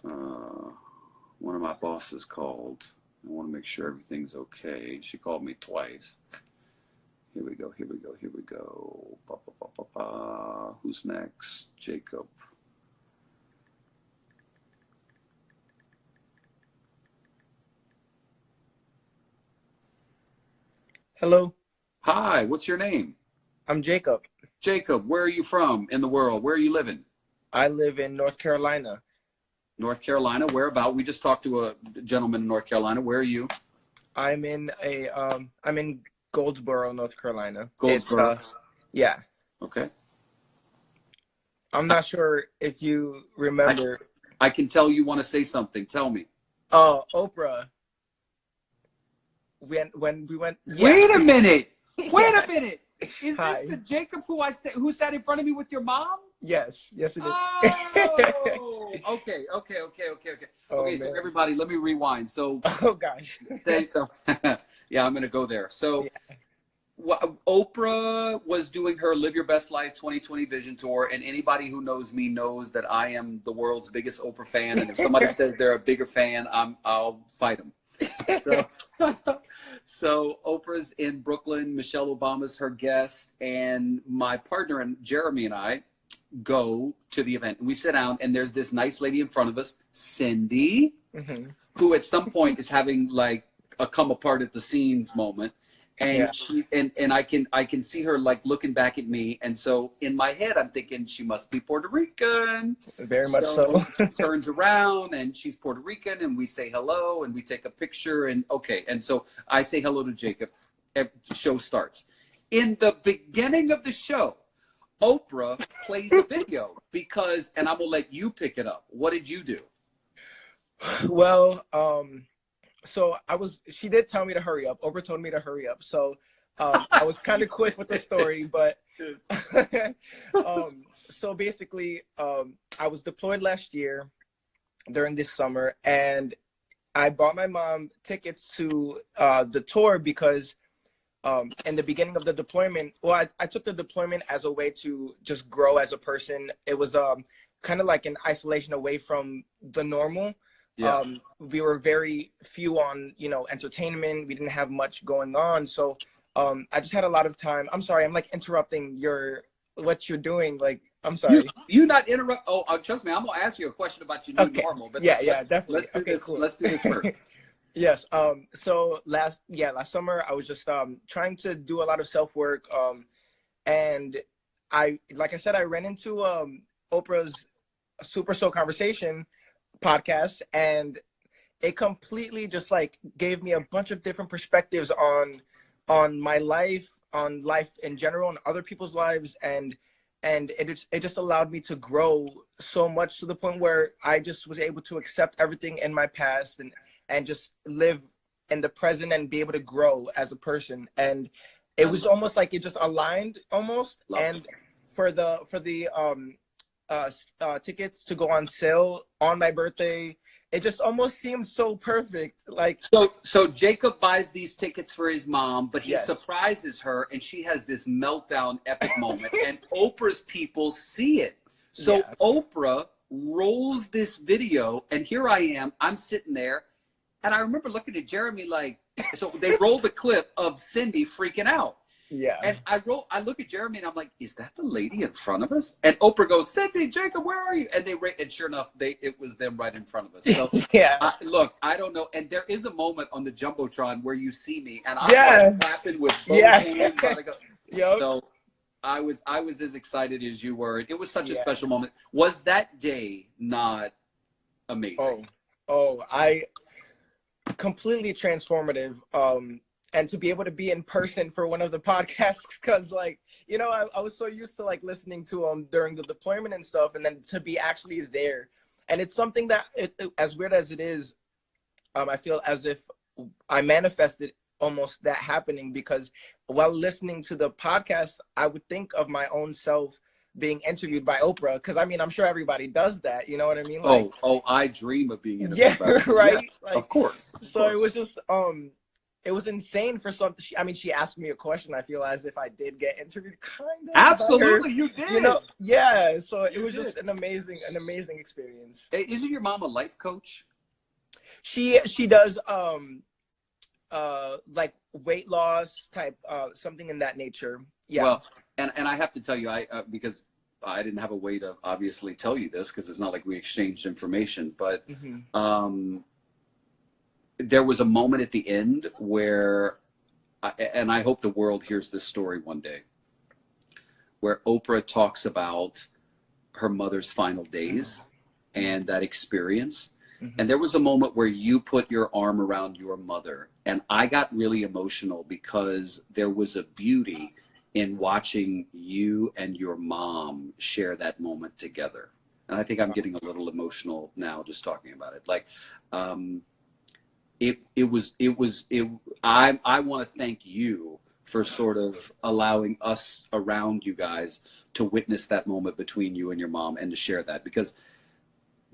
One of my bosses called. I want to make sure everything's okay. She called me twice. Here we go. Ba, ba, ba, ba, ba. Who's next? Jacob.
Hello.
Hi, what's your name?
I'm Jacob.
Jacob, where are you from in the world? Where are you living?
I live in North Carolina.
North Carolina, where about? We just talked to a gentleman in North Carolina. Where are you?
I'm in Goldsboro, North Carolina.
Goldsboro.
Yeah.
Okay.
I'm not sure if you remember.
I can tell you want to say something. Tell me.
Oprah. When we went. Yeah.
Wait a minute. Wait a minute. Is
Hi.
this the Jacob who sat in front of me with your mom?
Yes, it is.
Oh, okay. Okay, so everybody, let me rewind. So,
oh gosh.
Yeah, I'm gonna go there. So, Oprah was doing her Live Your Best Life 2020 Vision Tour, and anybody who knows me knows that I am the world's biggest Oprah fan. And if somebody says they're a bigger fan, I'll fight them. So Oprah's in Brooklyn. Michelle Obama's her guest, and my partner and Jeremy and I go to the event. And we sit down, and there's this nice lady in front of us, Cindy, who at some point is having like a come apart at the seams moment. And she and I can see her like looking back at me, and so in my head I'm thinking she must be Puerto Rican.
Very much so.
She turns around and she's Puerto Rican, and we say hello and we take a picture, and okay, and so I say hello to Jacob. The show starts. In the beginning of the show, Oprah plays a video because, and I'm gonna let you pick it up. What did you do?
Well, so she did tell me to hurry up. Oprah told me to hurry up. So I was kind of quick with the story, but so basically I was deployed last year during this summer, and I bought my mom tickets to the tour because in the beginning of the deployment, well, I took the deployment as a way to just grow as a person. It was kind of like an isolation away from the normal.
Yeah.
We were very few on, entertainment. We didn't have much going on. So I just had a lot of time. I'm sorry. I'm like interrupting what you're doing. Like, I'm sorry.
You not interrupt. Oh, trust me. I'm going to ask you a question about your new normal. But
yeah, definitely.
Let's do this first.
Yes. So last summer I was just trying to do a lot of self work. And like I said, I ran into Oprah's Super Soul Conversation podcast, and it completely just like gave me a bunch of different perspectives on my life, on life in general, and other people's lives, and it just allowed me to grow so much to the point where I just was able to accept everything in my past and just live in the present and be able to grow as a person. And it was almost like it just aligned almost. And for the tickets to go on sale on my birthday, it just almost seemed so perfect. Like,
so Jacob buys these tickets for his mom, but he
Yes.
surprises her, and she has this meltdown epic moment, and Oprah's people see it. So
Yeah.
Oprah rolls this video, and here I am, I'm sitting there, and I remember looking at Jeremy like, so they rolled a clip of Cindy freaking out.
Yeah.
And I look at Jeremy and I'm like, is that the lady in front of us? And Oprah goes, Cindy, Jacob, where are you? And sure enough, it was them right in front of us. So
Yeah.
look, I don't know. And there is a moment on the Jumbotron where you see me and I'm
Yeah.
like clapping with both
Yeah.
hands.
Yep.
So I was as excited as you were. It was such a
Yeah.
special moment. Was that day not amazing?
I completely transformative. And to be able to be in person for one of the podcasts, because like, you know, I was so used to like listening to them during the deployment and stuff, and then to be actually there. And it's something that, as weird as it is, I feel as if I manifested almost that happening, because while listening to the podcast, I would think of my own self being interviewed by Oprah, because I mean, I'm sure everybody does that, you know what I mean? Like,
I dream of being interviewed.
yeah,
by Oprah.
right?
Yeah,
Like,
of course.
So it was just it was insane for something. She asked me a question. I feel as if I did get interviewed, kind of.
Absolutely, you did.
You know, yeah. So it
You
was
did.
just an amazing experience.
Hey, isn't your mom a life coach?
She does like weight loss type something in that nature. Yeah.
Well, and I have to tell you, because I didn't have a way to obviously tell you this because it's not like we exchanged information, but there was a moment at the end where, and I hope the world hears this story one day, where Oprah talks about her mother's final days and that experience. And there was a moment where you put your arm around your mother, and I got really emotional because there was a beauty in watching you and your mom share that moment together. And I think I'm getting a little emotional now just talking about it. Like, I want to thank you for sort of allowing us around you guys to witness that moment between you and your mom and to share that, because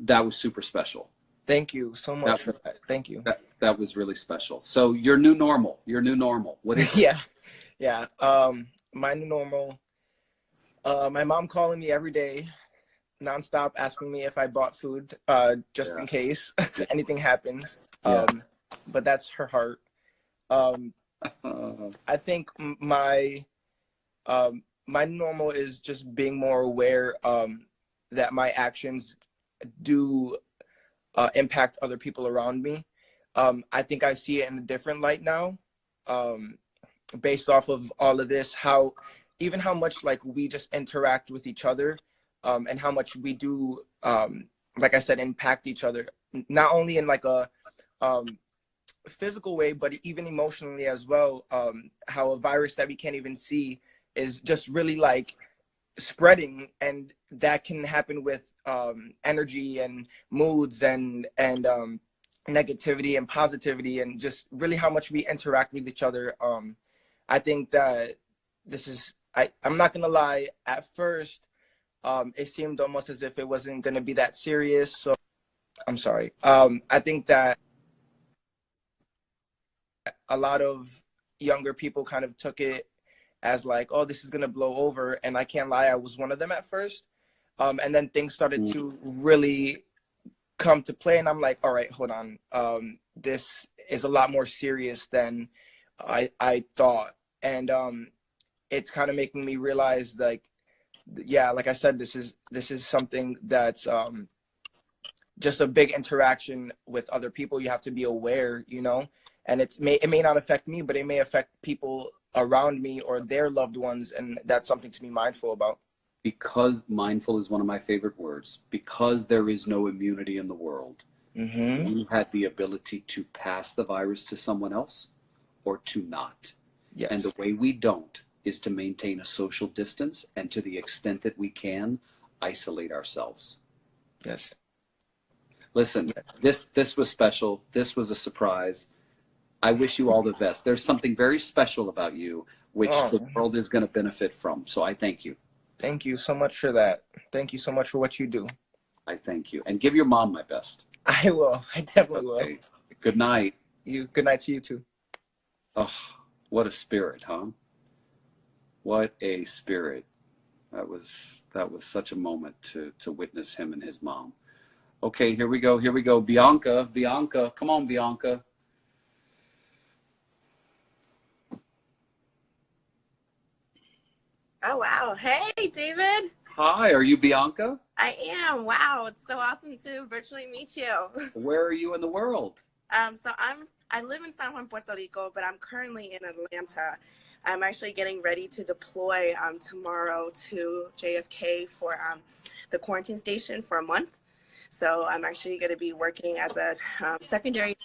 that was super special.
Thank you so much for that. Thank you.
That was really special. So your new normal. What is it?
Yeah. My new normal. My mom calling me every day, nonstop, asking me if I bought food, just in case anything happens. But that's her heart. I think my normal is just being more aware that my actions do impact other people around me. I think I see it in a different light now, based off of all of this, how much like we just interact with each other, and how much we do, like I said, impact each other, not only in like a physical way, but even emotionally as well. How a virus that we can't even see is just really like spreading, and that can happen with energy and moods and negativity and positivity, and just really how much we interact with each other. I think that this is, I'm not gonna lie, at first it seemed almost as if it wasn't gonna be that serious, so I'm sorry. I think that a lot of younger people kind of took it as like, oh, this is gonna blow over, and I can't lie, I was one of them at first. And then things started to really come to play, and I'm like, all right, hold on, this is a lot more serious than I thought. And it's kind of making me realize, like, yeah, like I said, this is something that's just a big interaction with other people. You have to be aware, you know, and it may not affect me, but it may affect people around me or their loved ones, and that's something to be mindful about.
Because mindful is one of my favorite words, because there is no immunity in the world, you had the ability to pass the virus to someone else or to not.
Yes.
And the way we don't is to maintain a social distance, and to the extent that we can, isolate ourselves.
Yes.
Listen, this was special. This was a surprise. I wish you all the best. There's something very special about you, which the world is going to benefit from. So I thank you.
Thank you so much for that. Thank you so much for what you do.
I thank you. And give your mom my best.
I will. I definitely will.
Good night.
Good night to you too.
Oh, what a spirit, huh? What a spirit. That was such a moment to witness him and his mom. Okay, here we go. Here we go. Bianca, come on, Bianca.
Oh, wow. Hey, David.
Hi, are you Bianca?
I am. Wow. It's so awesome to virtually meet you.
Where are you in the world?
So I live in San Juan, Puerto Rico, but I'm currently in Atlanta. I'm actually getting ready to deploy tomorrow to JFK for the quarantine station for a month. So I'm actually going to be working as a secondary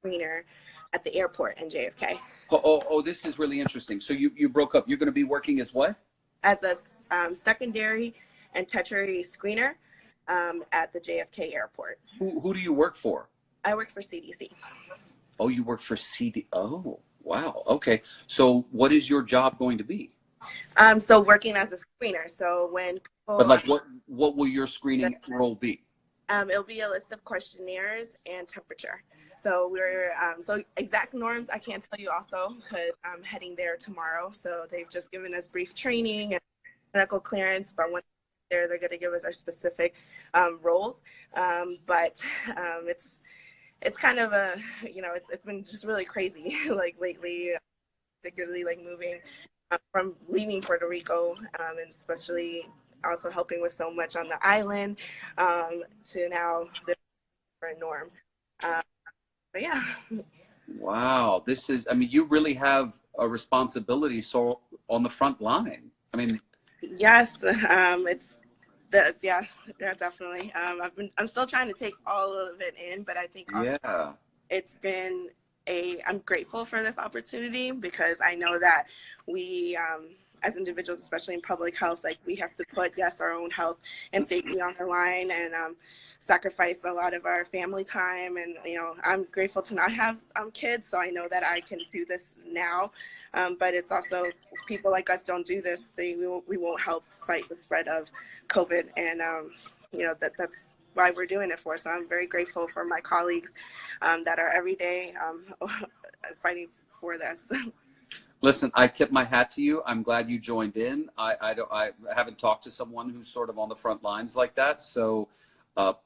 screener at the airport in JFK.
Oh, this is really interesting. So you broke up. You're going to be working as what?
As a secondary and tertiary screener at the JFK airport.
Who do you work for?
I work for CDC.
Oh, you work for CD. Oh, wow. Okay. So what is your job going to be?
So working as a screener. So when people,
but like what will your screening role be?
It'll be a list of questionnaires and temperature. So we're so exact norms I can't tell you also because I'm heading there tomorrow. So they've just given us brief training and medical clearance, but when they're going to give us our specific roles. But it's kind of a, you know, it's been just really crazy like lately, particularly like moving from leaving Puerto Rico and especially also helping with so much on the island to now the different norm. But yeah.
Wow, this is, I mean, you really have a responsibility so on the front line. I mean,
yes, it's the yeah, definitely. I'm still trying to take all of it in, but I think also it's been I'm grateful for this opportunity because I know that we as individuals, especially in public health, like we have to put our own health and safety on the line and sacrifice a lot of our family time. And you know, I'm grateful to not have kids, so I know that I can do this now. But it's also people like us don't do this, we won't help fight the spread of COVID, and you know that's why we're doing it for. So I'm very grateful for my colleagues that are every day fighting for this.
Listen, I tip my hat to you. I'm glad you joined in. I haven't talked to someone who's sort of on the front lines like that. So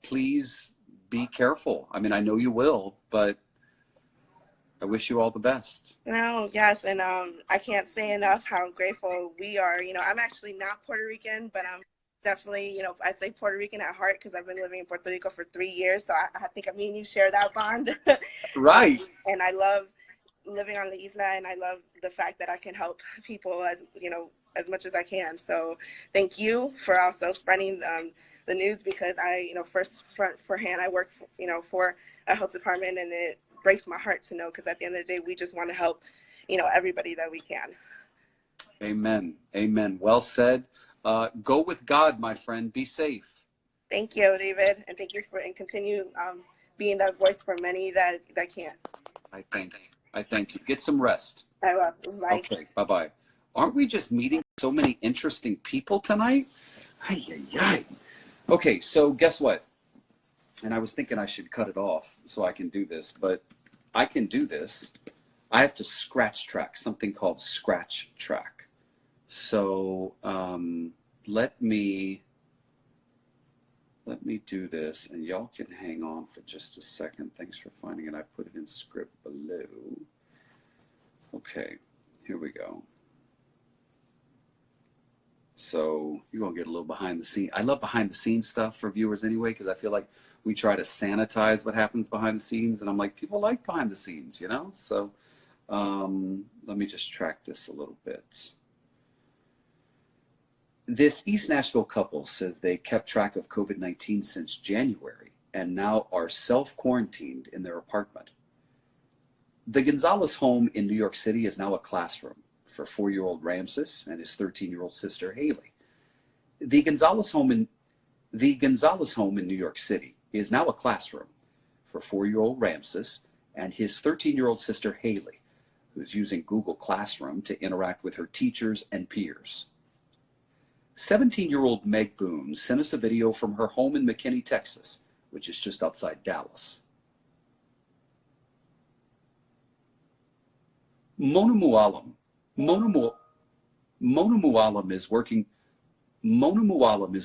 please be careful. I mean, I know you will, but I wish you all the best.
No, yes, and I can't say enough how grateful we are. You know, I'm actually not Puerto Rican, but I'm definitely, you know, I say Puerto Rican at heart because I've been living in Puerto Rico for 3 years. So I think me and you share that bond.
Right.
And I love living on the isla, and I love the fact that I can help people as, you know, as much as I can. So thank you for also spreading the news because I, you know, for hand, I work, you know, for a health department, and it breaks my heart to know because at the end of the day, we just want to help, you know, everybody that we can.
Amen. Amen. Well said. Go with God, my friend. Be safe.
Thank you, David, and thank you and continue being that voice for many that can't.
I thank you. Get some rest.
I will. Bye.
Okay. Bye-bye. Aren't we just meeting so many interesting people tonight? Ay, ay, ay. Okay, so guess what? And I was thinking I should cut it off so I can do this, but I can do this. I have to scratch track, something called scratch track. So let me do this, and y'all can hang on for just a second. Thanks for finding it. I put it in script below. Okay, here we go. So you're gonna get a little behind the scenes. I love behind the scenes stuff for viewers anyway, because I feel like we try to sanitize what happens behind the scenes, and I'm like, people like behind the scenes, you know? So let me just track this a little bit. This East Nashville couple says they kept track of COVID-19 since January and now are self-quarantined in their apartment. The Gonzalez home in New York City is now a classroom for 4-year-old Ramses and his 13-year-old sister Haley. The Gonzalez home in New York City is now a classroom for 4-year-old Ramses and his 13-year-old sister Haley, who's using Google Classroom to interact with her teachers and peers. 17-year-old Meg Boone sent us a video from her home in McKinney, Texas, which is just outside Dallas. Mona Mualim is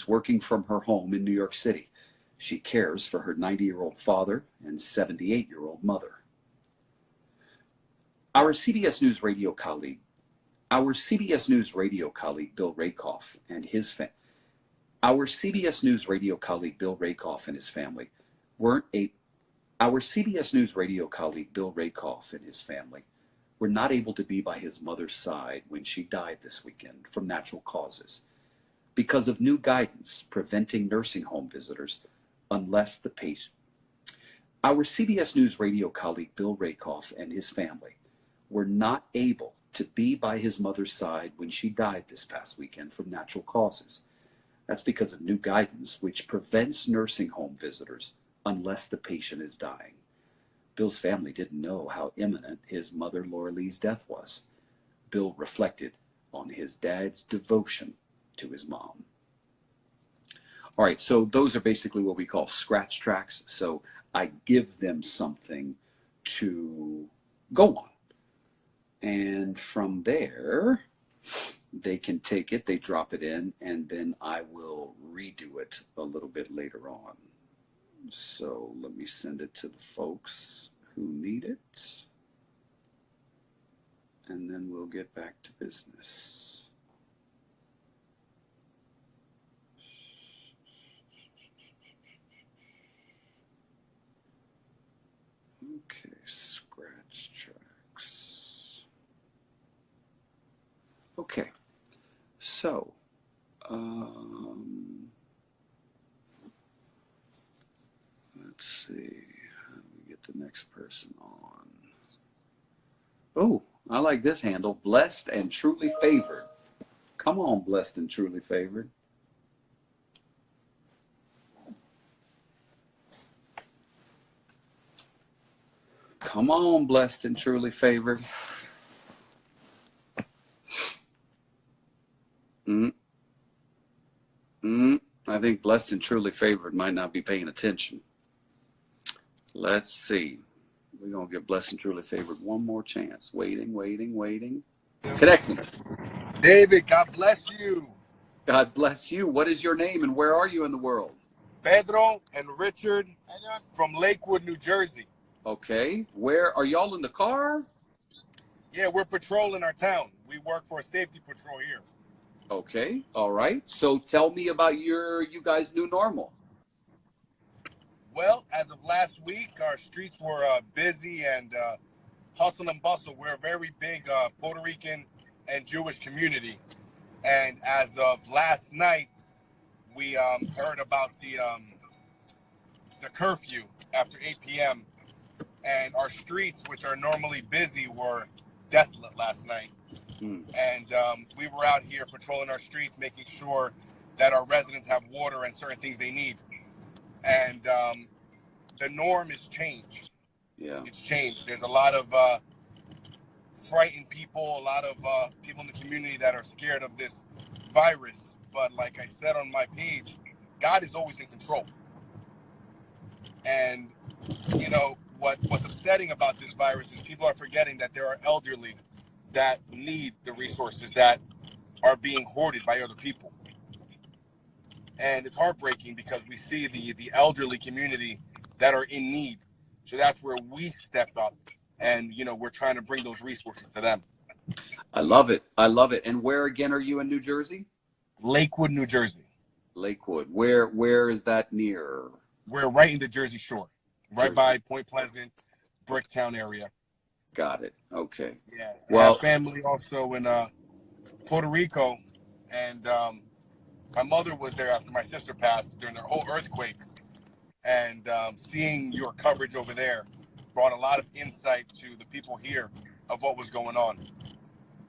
working from her home in New York City. She cares for her 90-year-old father and 78-year-old mother. Our CBS News radio colleague Bill Rakoff and his family were not able to be by his mother's side when she died this weekend from natural causes because of new guidance preventing nursing home visitors unless the patient. Our CBS News radio colleague Bill Rakoff and his family were not able to be by his mother's side when she died this past weekend from natural causes. That's because of new guidance which prevents nursing home visitors unless the patient is dying. Bill's family didn't know how imminent his mother Laura Lee's death was. Bill reflected on his dad's devotion to his mom. All right, so those are basically what we call scratch tracks. So I give them something to go on. And from there, they can take it, they drop it in, and then I will redo it a little bit later on. So let me send it to the folks who need it. And then we'll get back to business. Okay, scratch tracks. Okay, so let's see, how do we get the next person on? Oh, I like this handle, blessed and truly favored. Come on, blessed and truly favored. Come on, blessed and truly favored. I think blessed and truly favored might not be paying attention. Let's see. We're going to give blessed and truly favored one more chance. Waiting. Connecting.
David, God bless you.
God bless you. What is your name and where are you in the world?
Pedro and Richard from Lakewood, New Jersey.
Okay. Where are y'all in the car?
Yeah, we're patrolling our town. We work for a safety patrol here.
Okay. All right. So tell me about you guys' new normal.
Well, as of last week, our streets were busy and hustle and bustle. We're a very big Puerto Rican and Jewish community. And as of last night, we heard about the curfew after 8 p.m. And our streets, which are normally busy, were desolate last night. And we were out here patrolling our streets, making sure that our residents have water and certain things they need. And the norm is changed.
Yeah,
it's changed. There's a lot of frightened people, a lot of people in the community that are scared of this virus. But like I said on my page, God is always in control. And you know what's upsetting about this virus is people are forgetting that there are elderly that need the resources that are being hoarded by other people. And it's heartbreaking because we see the elderly community that are in need. So that's where we stepped up and, you know, we're trying to bring those resources to them.
I love it. And where again are you in New Jersey?
Lakewood, New Jersey.
Lakewood. Where is that near?
We're right in the Jersey Shore, right
Jersey.
by Point Pleasant, Bricktown area.
Got it. Okay.
Yeah.
Well,
I have family also in Puerto Rico, and my mother was there after my sister passed during their whole earthquakes, and seeing your coverage over there brought a lot of insight to the people here of what was going on.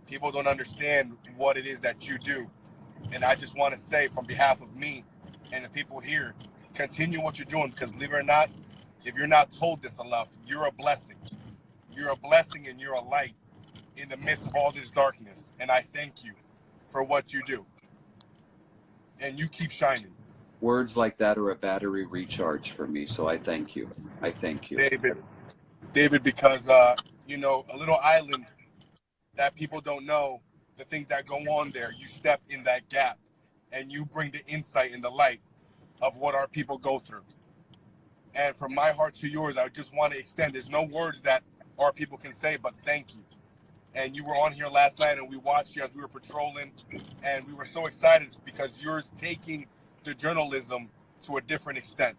People don't understand what it is that you do, and I just want to say from behalf of me and the people here, continue what you're doing, because believe it or not, if you're not told this enough, you're a blessing. You're a blessing and you're a light in the midst of all this darkness, and I thank you for what you do. And you keep shining.
Words like that are a battery recharge for me, so I thank you. I thank you.
David, because, you know, a little island that people don't know the things that go on there, you step in that gap and you bring the insight and the light of what our people go through. And from my heart to yours, I just want to extend, there's no words that our people can say, but thank you. And you were on here last night and we watched you as we were patrolling, and we were so excited because you're taking the journalism to a different extent.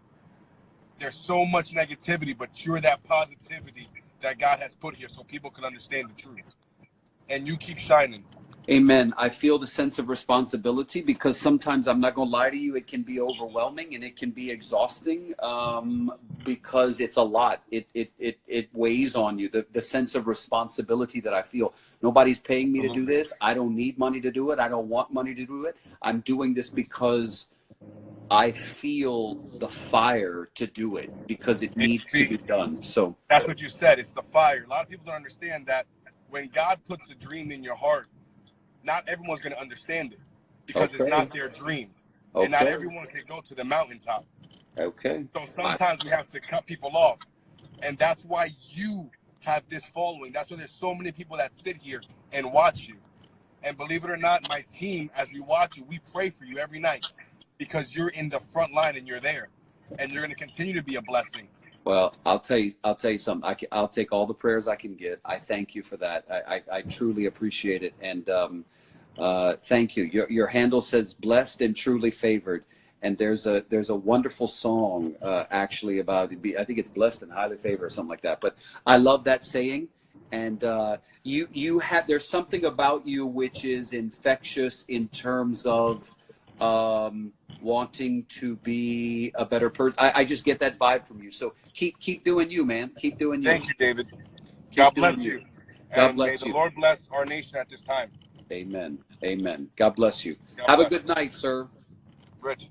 There's so much negativity, but you're that positivity that God has put here so people can understand the truth. And you keep shining.
Amen. I feel the sense of responsibility because sometimes, I'm not going to lie to you, it can be overwhelming and it can be exhausting because it's a lot. It weighs on you, the sense of responsibility that I feel. Nobody's paying me to do this. I don't need money to do it. I don't want money to do it. I'm doing this because I feel the fire to do it, because it needs to be done. So
that's what you said. It's the fire. A lot of people don't understand that when God puts a dream in your heart, not everyone's going to understand it because it's not their dream. And not everyone can go to the mountaintop.
Okay.
So sometimes we have to cut people off. And that's why you have this following. That's why there's so many people that sit here and watch you. And believe it or not, my team, as we watch you, we pray for you every night because you're in the front line and you're there. And you're going to continue to be a blessing.
Well, I'll tell you something. I'll take all the prayers I can get. I thank you for that. I truly appreciate it. And thank you. Your handle says blessed and truly favored. And there's a wonderful song actually about it. I think it's blessed and highly favored or something like that. But I love that saying. And there's something about you which is infectious in terms of wanting to be a better person. I just get that vibe from you. So keep doing you, man. Keep doing you.
Thank you, David. God bless you.
God bless
may
you.
the Lord bless our nation at this time.
Amen. Amen. God bless you.
God
Have
bless.
a good night, sir.
Rich.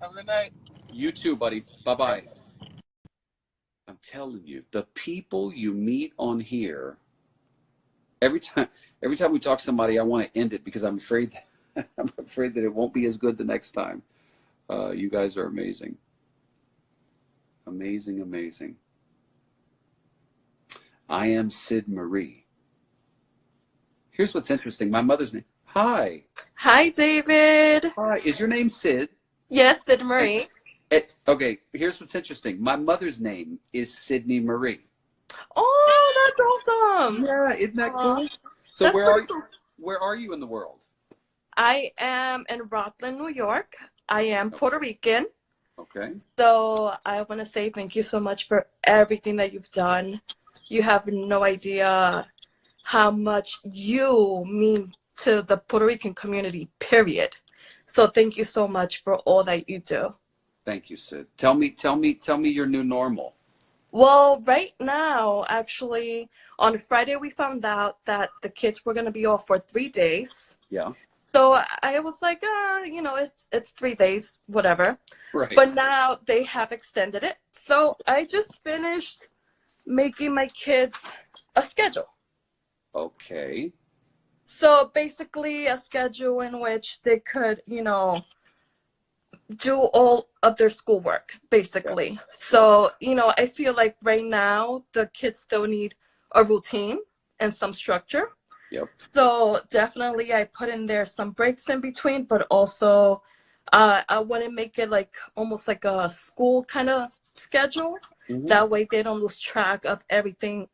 Have a good night.
You too, buddy. Bye-bye. I'm telling you, the people you meet on here, every time we talk to somebody, I want to end it because I'm afraid that it won't be as good the next time. You guys are amazing. Amazing, amazing. I am Sid Marie. Here's what's interesting. My mother's name. Hi.
Hi, David.
Hi. Is your name Sid?
Yes, Sid Marie.
Okay. Here's what's interesting. My mother's name is Sydney Marie.
Oh, that's awesome.
Yeah, isn't that cool? So where are you in the world?
I am in Rockland, New York. I am Puerto Rican.
Okay.
So I want to say thank you so much for everything that you've done. You have no idea how much you mean to the Puerto Rican community, period. So thank you so much for all that you do.
Thank you, Sid. Tell me your new normal.
Well, right now, actually, on Friday, we found out that the kids were going to be off for 3 days.
Yeah.
So I was like, it's 3 days, whatever.
Right.
But now they have extended it. So I just finished making my kids a schedule.
Okay.
So basically a schedule in which they could, do all of their schoolwork, basically. Yeah. So, I feel like right now the kids still need a routine and some structure.
Yep.
So definitely I put in there some breaks in between, but also I want to make it like almost like a school kind of schedule. Mm-hmm. That way they don't lose track of everything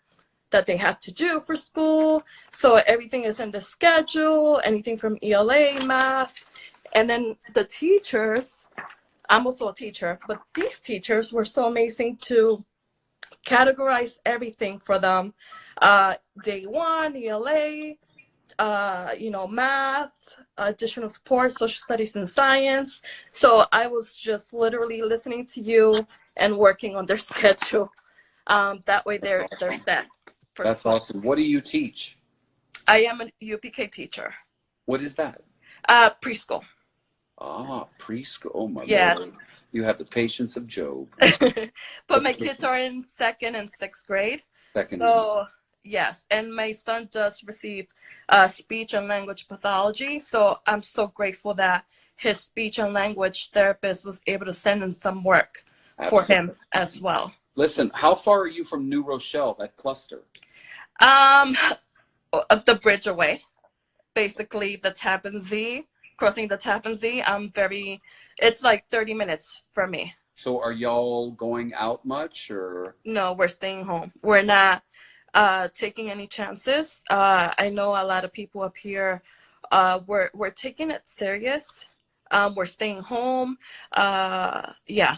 that they have to do for school. So everything is in the schedule, anything from ELA, math. And then the teachers, I'm also a teacher, but these teachers were so amazing to categorize everything for them. Day one, ELA, math, additional support, social studies and science. So I was just literally listening to you and working on their schedule. That way they're set for
That's
school.
awesome. What do you teach?
I am a UPK teacher.
What is that?
Preschool.
Ah, preschool. Oh, my
Yes.
Lord. You have the patience of Job.
But my kids are in 2nd and 6th grade.
Second.
Yes, and my son does receive speech and language pathology. So I'm so grateful that his speech and language therapist was able to send in some work for him as well.
Listen, how far are you from New Rochelle, that cluster?
The bridge away, basically the Tappan Zee, crossing the Tappan Zee. It's like 30 minutes from me.
So are y'all going out much, or?
No, we're staying home. We're not taking any chances. I know a lot of people up here, we're taking it serious. We're staying home. Yeah,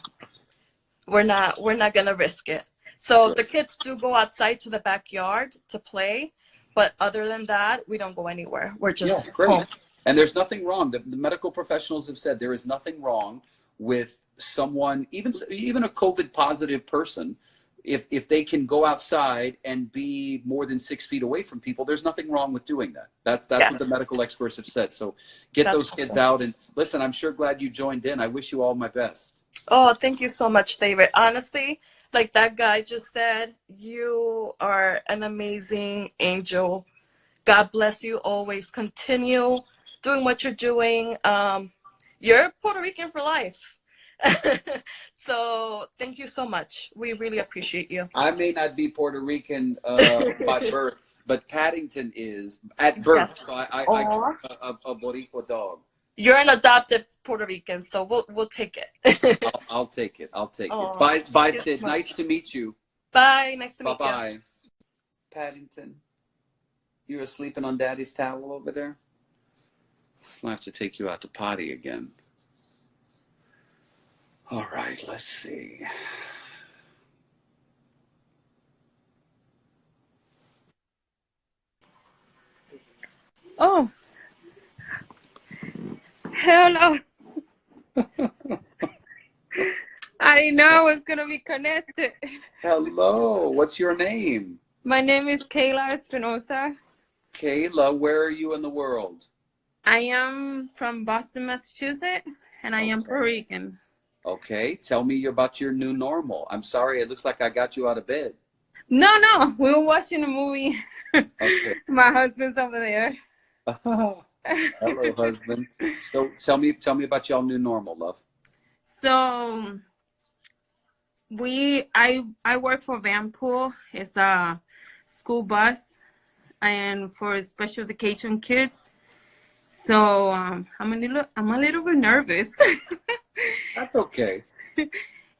we're not gonna risk it. So the kids do go outside to the backyard to play, but other than that, we don't go anywhere. We're just home.
And there's nothing wrong. The medical professionals have said there is nothing wrong with someone, even a COVID positive person, if they can go outside and be more than 6 feet away from people, there's nothing wrong with doing that. That's what the medical experts have said. So get those kids out, and listen, I'm sure glad you joined in. I wish you all my best.
Oh, thank you so much, David. Honestly, like that guy just said, you are an amazing angel. God bless you always. Continue doing what you're doing. You're Puerto Rican for life. So thank you so much. We really appreciate you.
I may not be Puerto Rican by birth, but Paddington is at birth.
Yes.
So I a Boricua dog.
You're an adopted Puerto Rican, so we'll take it.
I'll take it. I'll take
Oh,
it. Bye,
so
Sid.
much.
Nice to meet you.
Bye. Nice to meet you.
Bye-bye. Paddington, you were sleeping on Daddy's towel over there? I'll have to take you out to potty again. All right, let's see.
Oh, hell no. I didn't know I was going to be connected.
Hello, what's your name?
My name is Kayla Espinosa.
Kayla, where are you in the world?
I am from Boston, Massachusetts, and I am Puerto Rican.
Okay, tell me about your new normal. I'm sorry, it looks like I got you out of bed.
No, we were watching a movie.
Okay.
My husband's over there.
Hello, husband. So tell me about y'all new normal, love.
So I work for Vanpool. It's a school bus and for special education kids. So I'm a little bit nervous.
That's okay.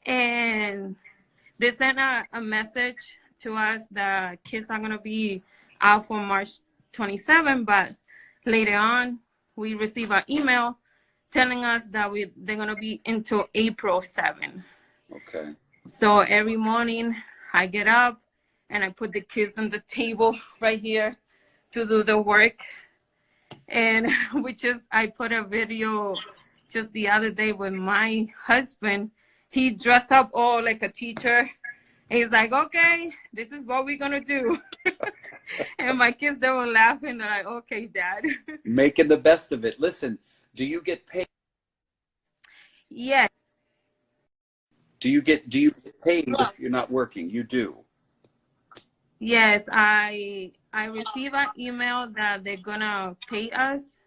And they sent a message to us that kids are gonna be out for March 27, but later on we received an email telling us that they're gonna be until April 7.
Okay. So
every morning I get up and I put the kids on the table right here to do the work. And I put a video just the other day with my husband. He dressed up all like a teacher. And he's like, okay, this is what we're gonna do. And my kids, they were laughing. They're like, okay, Dad.
Making the best of it. Listen, do you get paid?
Yeah.
Do you get paid if you're not working? You do.
Yes, I received an email that they're gonna pay us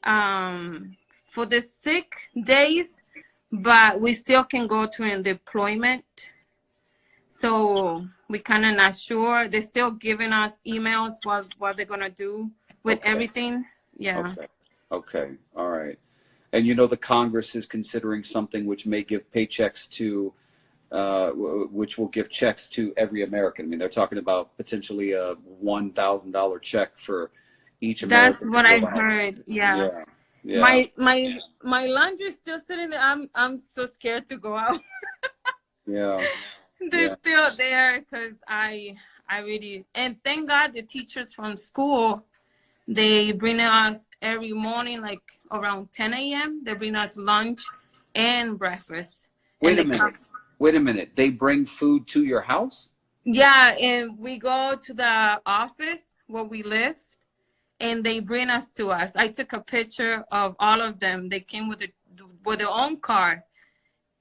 for the sick days, but we still can go to an deployment. So we kind of not sure. They're still giving us emails what they're gonna do with everything. Yeah.
Okay. All right. And you know the Congress is considering something which may give paychecks to, which will give checks to every American. I mean, they're talking about potentially a $1,000 check for each American.
That's what I heard. Yeah.
Yeah.
My laundry is still sitting there. I'm so scared to go out.
Yeah.
They're still there because I really, and thank God the teachers from school, they bring us every morning, like around 10 a.m. They bring us lunch and breakfast.
Wait a minute. They bring food to your house?
Yeah, and we go to the office where we live, and they bring us to us. I took a picture of all of them. They came with their own car,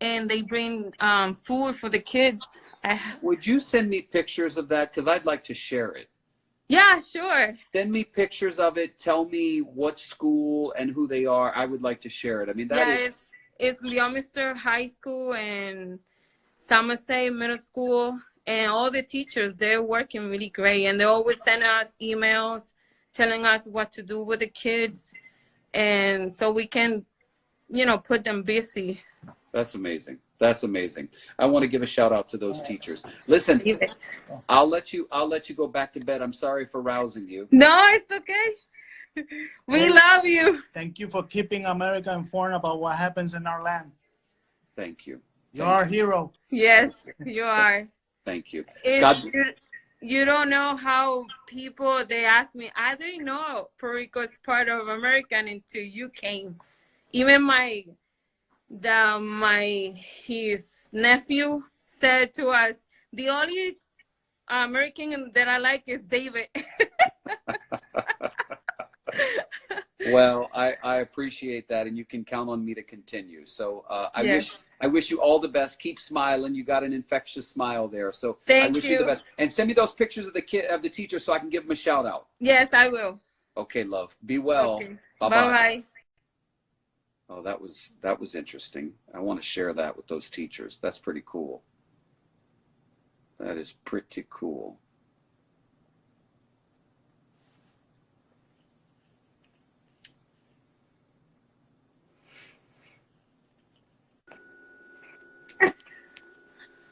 and they bring food for the kids.
Would you send me pictures of that? Because I'd like to share it.
Yeah, sure.
Send me pictures of it. Tell me what school and who they are. I would like to share it. I mean,
it's Leominster High School and Somerset Middle School, and all the teachers, they're working really great, and they always send us emails telling us what to do with the kids, and so we can, put them busy.
That's amazing. That's amazing. I want to give a shout out to those teachers. Listen, I'll let you go back to bed. I'm sorry for rousing you.
No, it's okay. We love you.
Thank you for keeping America informed about what happens in our land.
Thank you.
You're our hero.
Yes, you are.
Thank you.
You don't know how people, they ask me, I didn't know Puerto Rico is part of America until you came. Even his nephew said to us, the only American that I like is David.
Well, I appreciate that, and you can count on me to continue. So I wish you all the best. Keep smiling. You got an infectious smile there. So I wish you the best. And send me those pictures of the teacher so I can give them a shout out.
Yes, I will.
Okay, love. Be well.
Okay.
Bye-bye.
Bye-bye.
Oh, that was interesting. I want to share that with those teachers. That's pretty cool. That is pretty cool.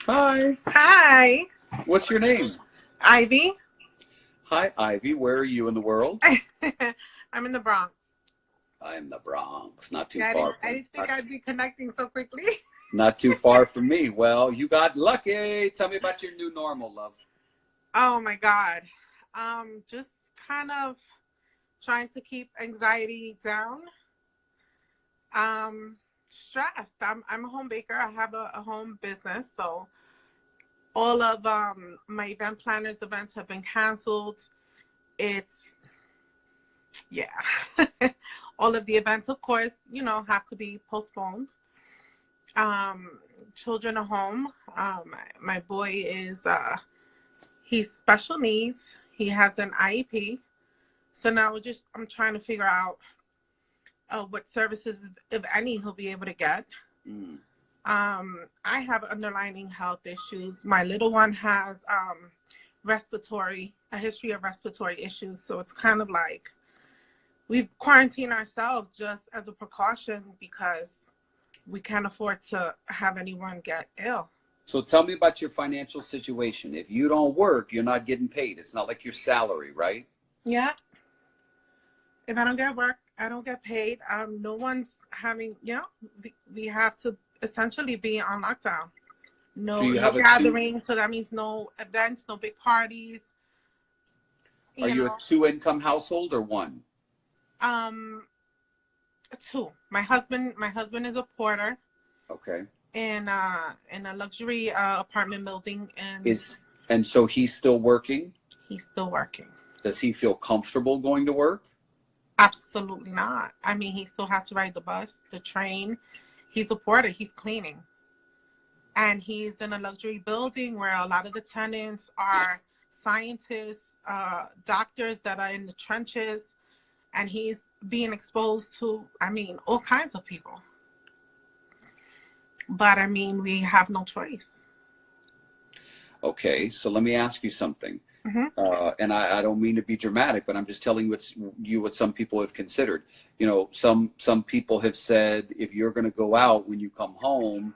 Hi.
Hi.
What's your name?
Ivy.
Hi, Ivy. Where are you in the world?
I'm in the Bronx.
I'm in the Bronx. Not too
Yeah,
far.
I didn't think I'd be connecting so quickly.
Not too far from me. Well, you got lucky. Tell me about your new normal, love.
Oh my God. Just kind of trying to keep anxiety down. Stressed. I'm a home baker. I have a home business, so all of my event planners events have been canceled. It's all of the events, of course, have to be postponed. Children are home. My boy is he's special needs. He has an IEP. So now I'm trying to figure out what services, if any, he'll be able to get. I have underlying health issues. My little one has a history of respiratory issues. So it's kind of like we've quarantined ourselves just as a precaution because we can't afford to have anyone get ill.
So tell me about your financial situation. If you don't work, you're not getting paid. It's not like your salary, right?
Yeah. If I don't get work, I don't get paid. No one's having, we have to essentially be on lockdown. No gatherings, so that means no events, no big parties.
Are you a two-income household or one?
Two. My husband is a porter.
Okay.
In a luxury apartment building,
and so he's still working?
He's still working.
Does he feel comfortable going to work?
Absolutely not. I mean, he still has to ride the bus, the train. He's a porter. He's cleaning. And he's in a luxury building where a lot of the tenants are scientists, doctors that are in the trenches. And he's being exposed to, all kinds of people. But, we have no choice.
Okay, so let me ask you something.
Mm-hmm.
And I don't mean to be dramatic, but I'm just telling what some people have considered. Some people have said if you're going to go out when you come home,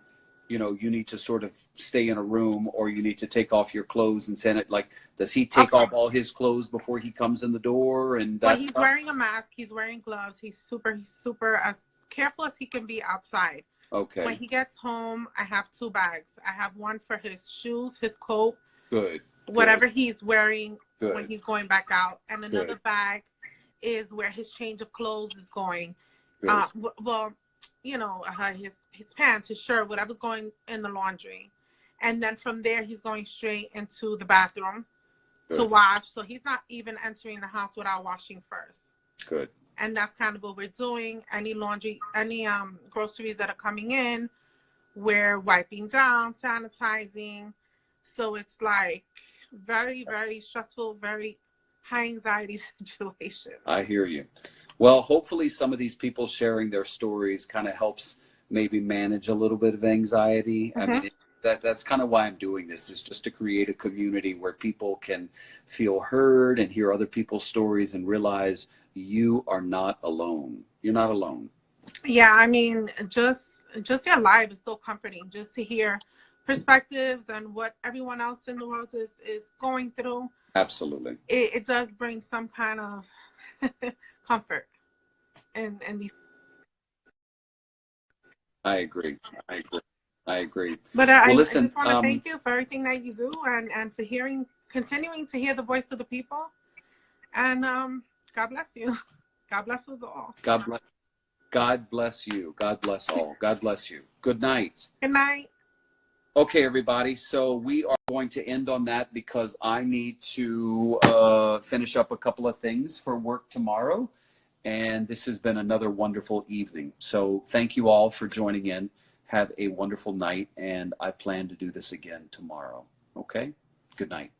you know, you need to sort of stay in a room, or you need to take off your clothes and send it? Like, does he take off all his clothes before he comes in the door and
Well,
that
he's
stuff?
wearing a mask. He's wearing gloves. He's super as careful as he can be outside.
Okay.
When he gets home, I have 2 bags. I have one for his shoes, his coat,
Good.
whatever he's wearing
Good.
when he's going back out, and another
Good.
bag is where his change of clothes is going.
Good.
Well, you know, his pants, his shirt, whatever's going in the laundry, and then from there he's going straight into the bathroom to wash. So he's not even entering the house without washing first.
Good.
And that's kind of what we're doing. Any laundry, any groceries that are coming in, we're wiping down, sanitizing. So it's like very, very stressful, very high anxiety situation.
I hear you. Well, hopefully some of these people sharing their stories kind of helps maybe manage a little bit of anxiety. I mean, that's kind of why I'm doing this, is just to create a community where people can feel heard and hear other people's stories and realize you are not alone. You're not alone.
Yeah, I mean, just your life is so comforting, just to hear perspectives and what everyone else in the world is going through.
Absolutely.
It does bring some kind of comfort and these.
I agree. I agree.
But
well,
I
listen,
just want to thank you for everything that you do, and for continuing to hear the voice of the people. And God bless you. God bless us all.
God bless you. God bless all. God bless you. Good night.
Good night.
Okay, everybody. So we are going to end on that because I need to finish up a couple of things for work tomorrow. And this has been another wonderful evening. So thank you all for joining in. Have a wonderful night. And I plan to do this again tomorrow. Okay? Good night.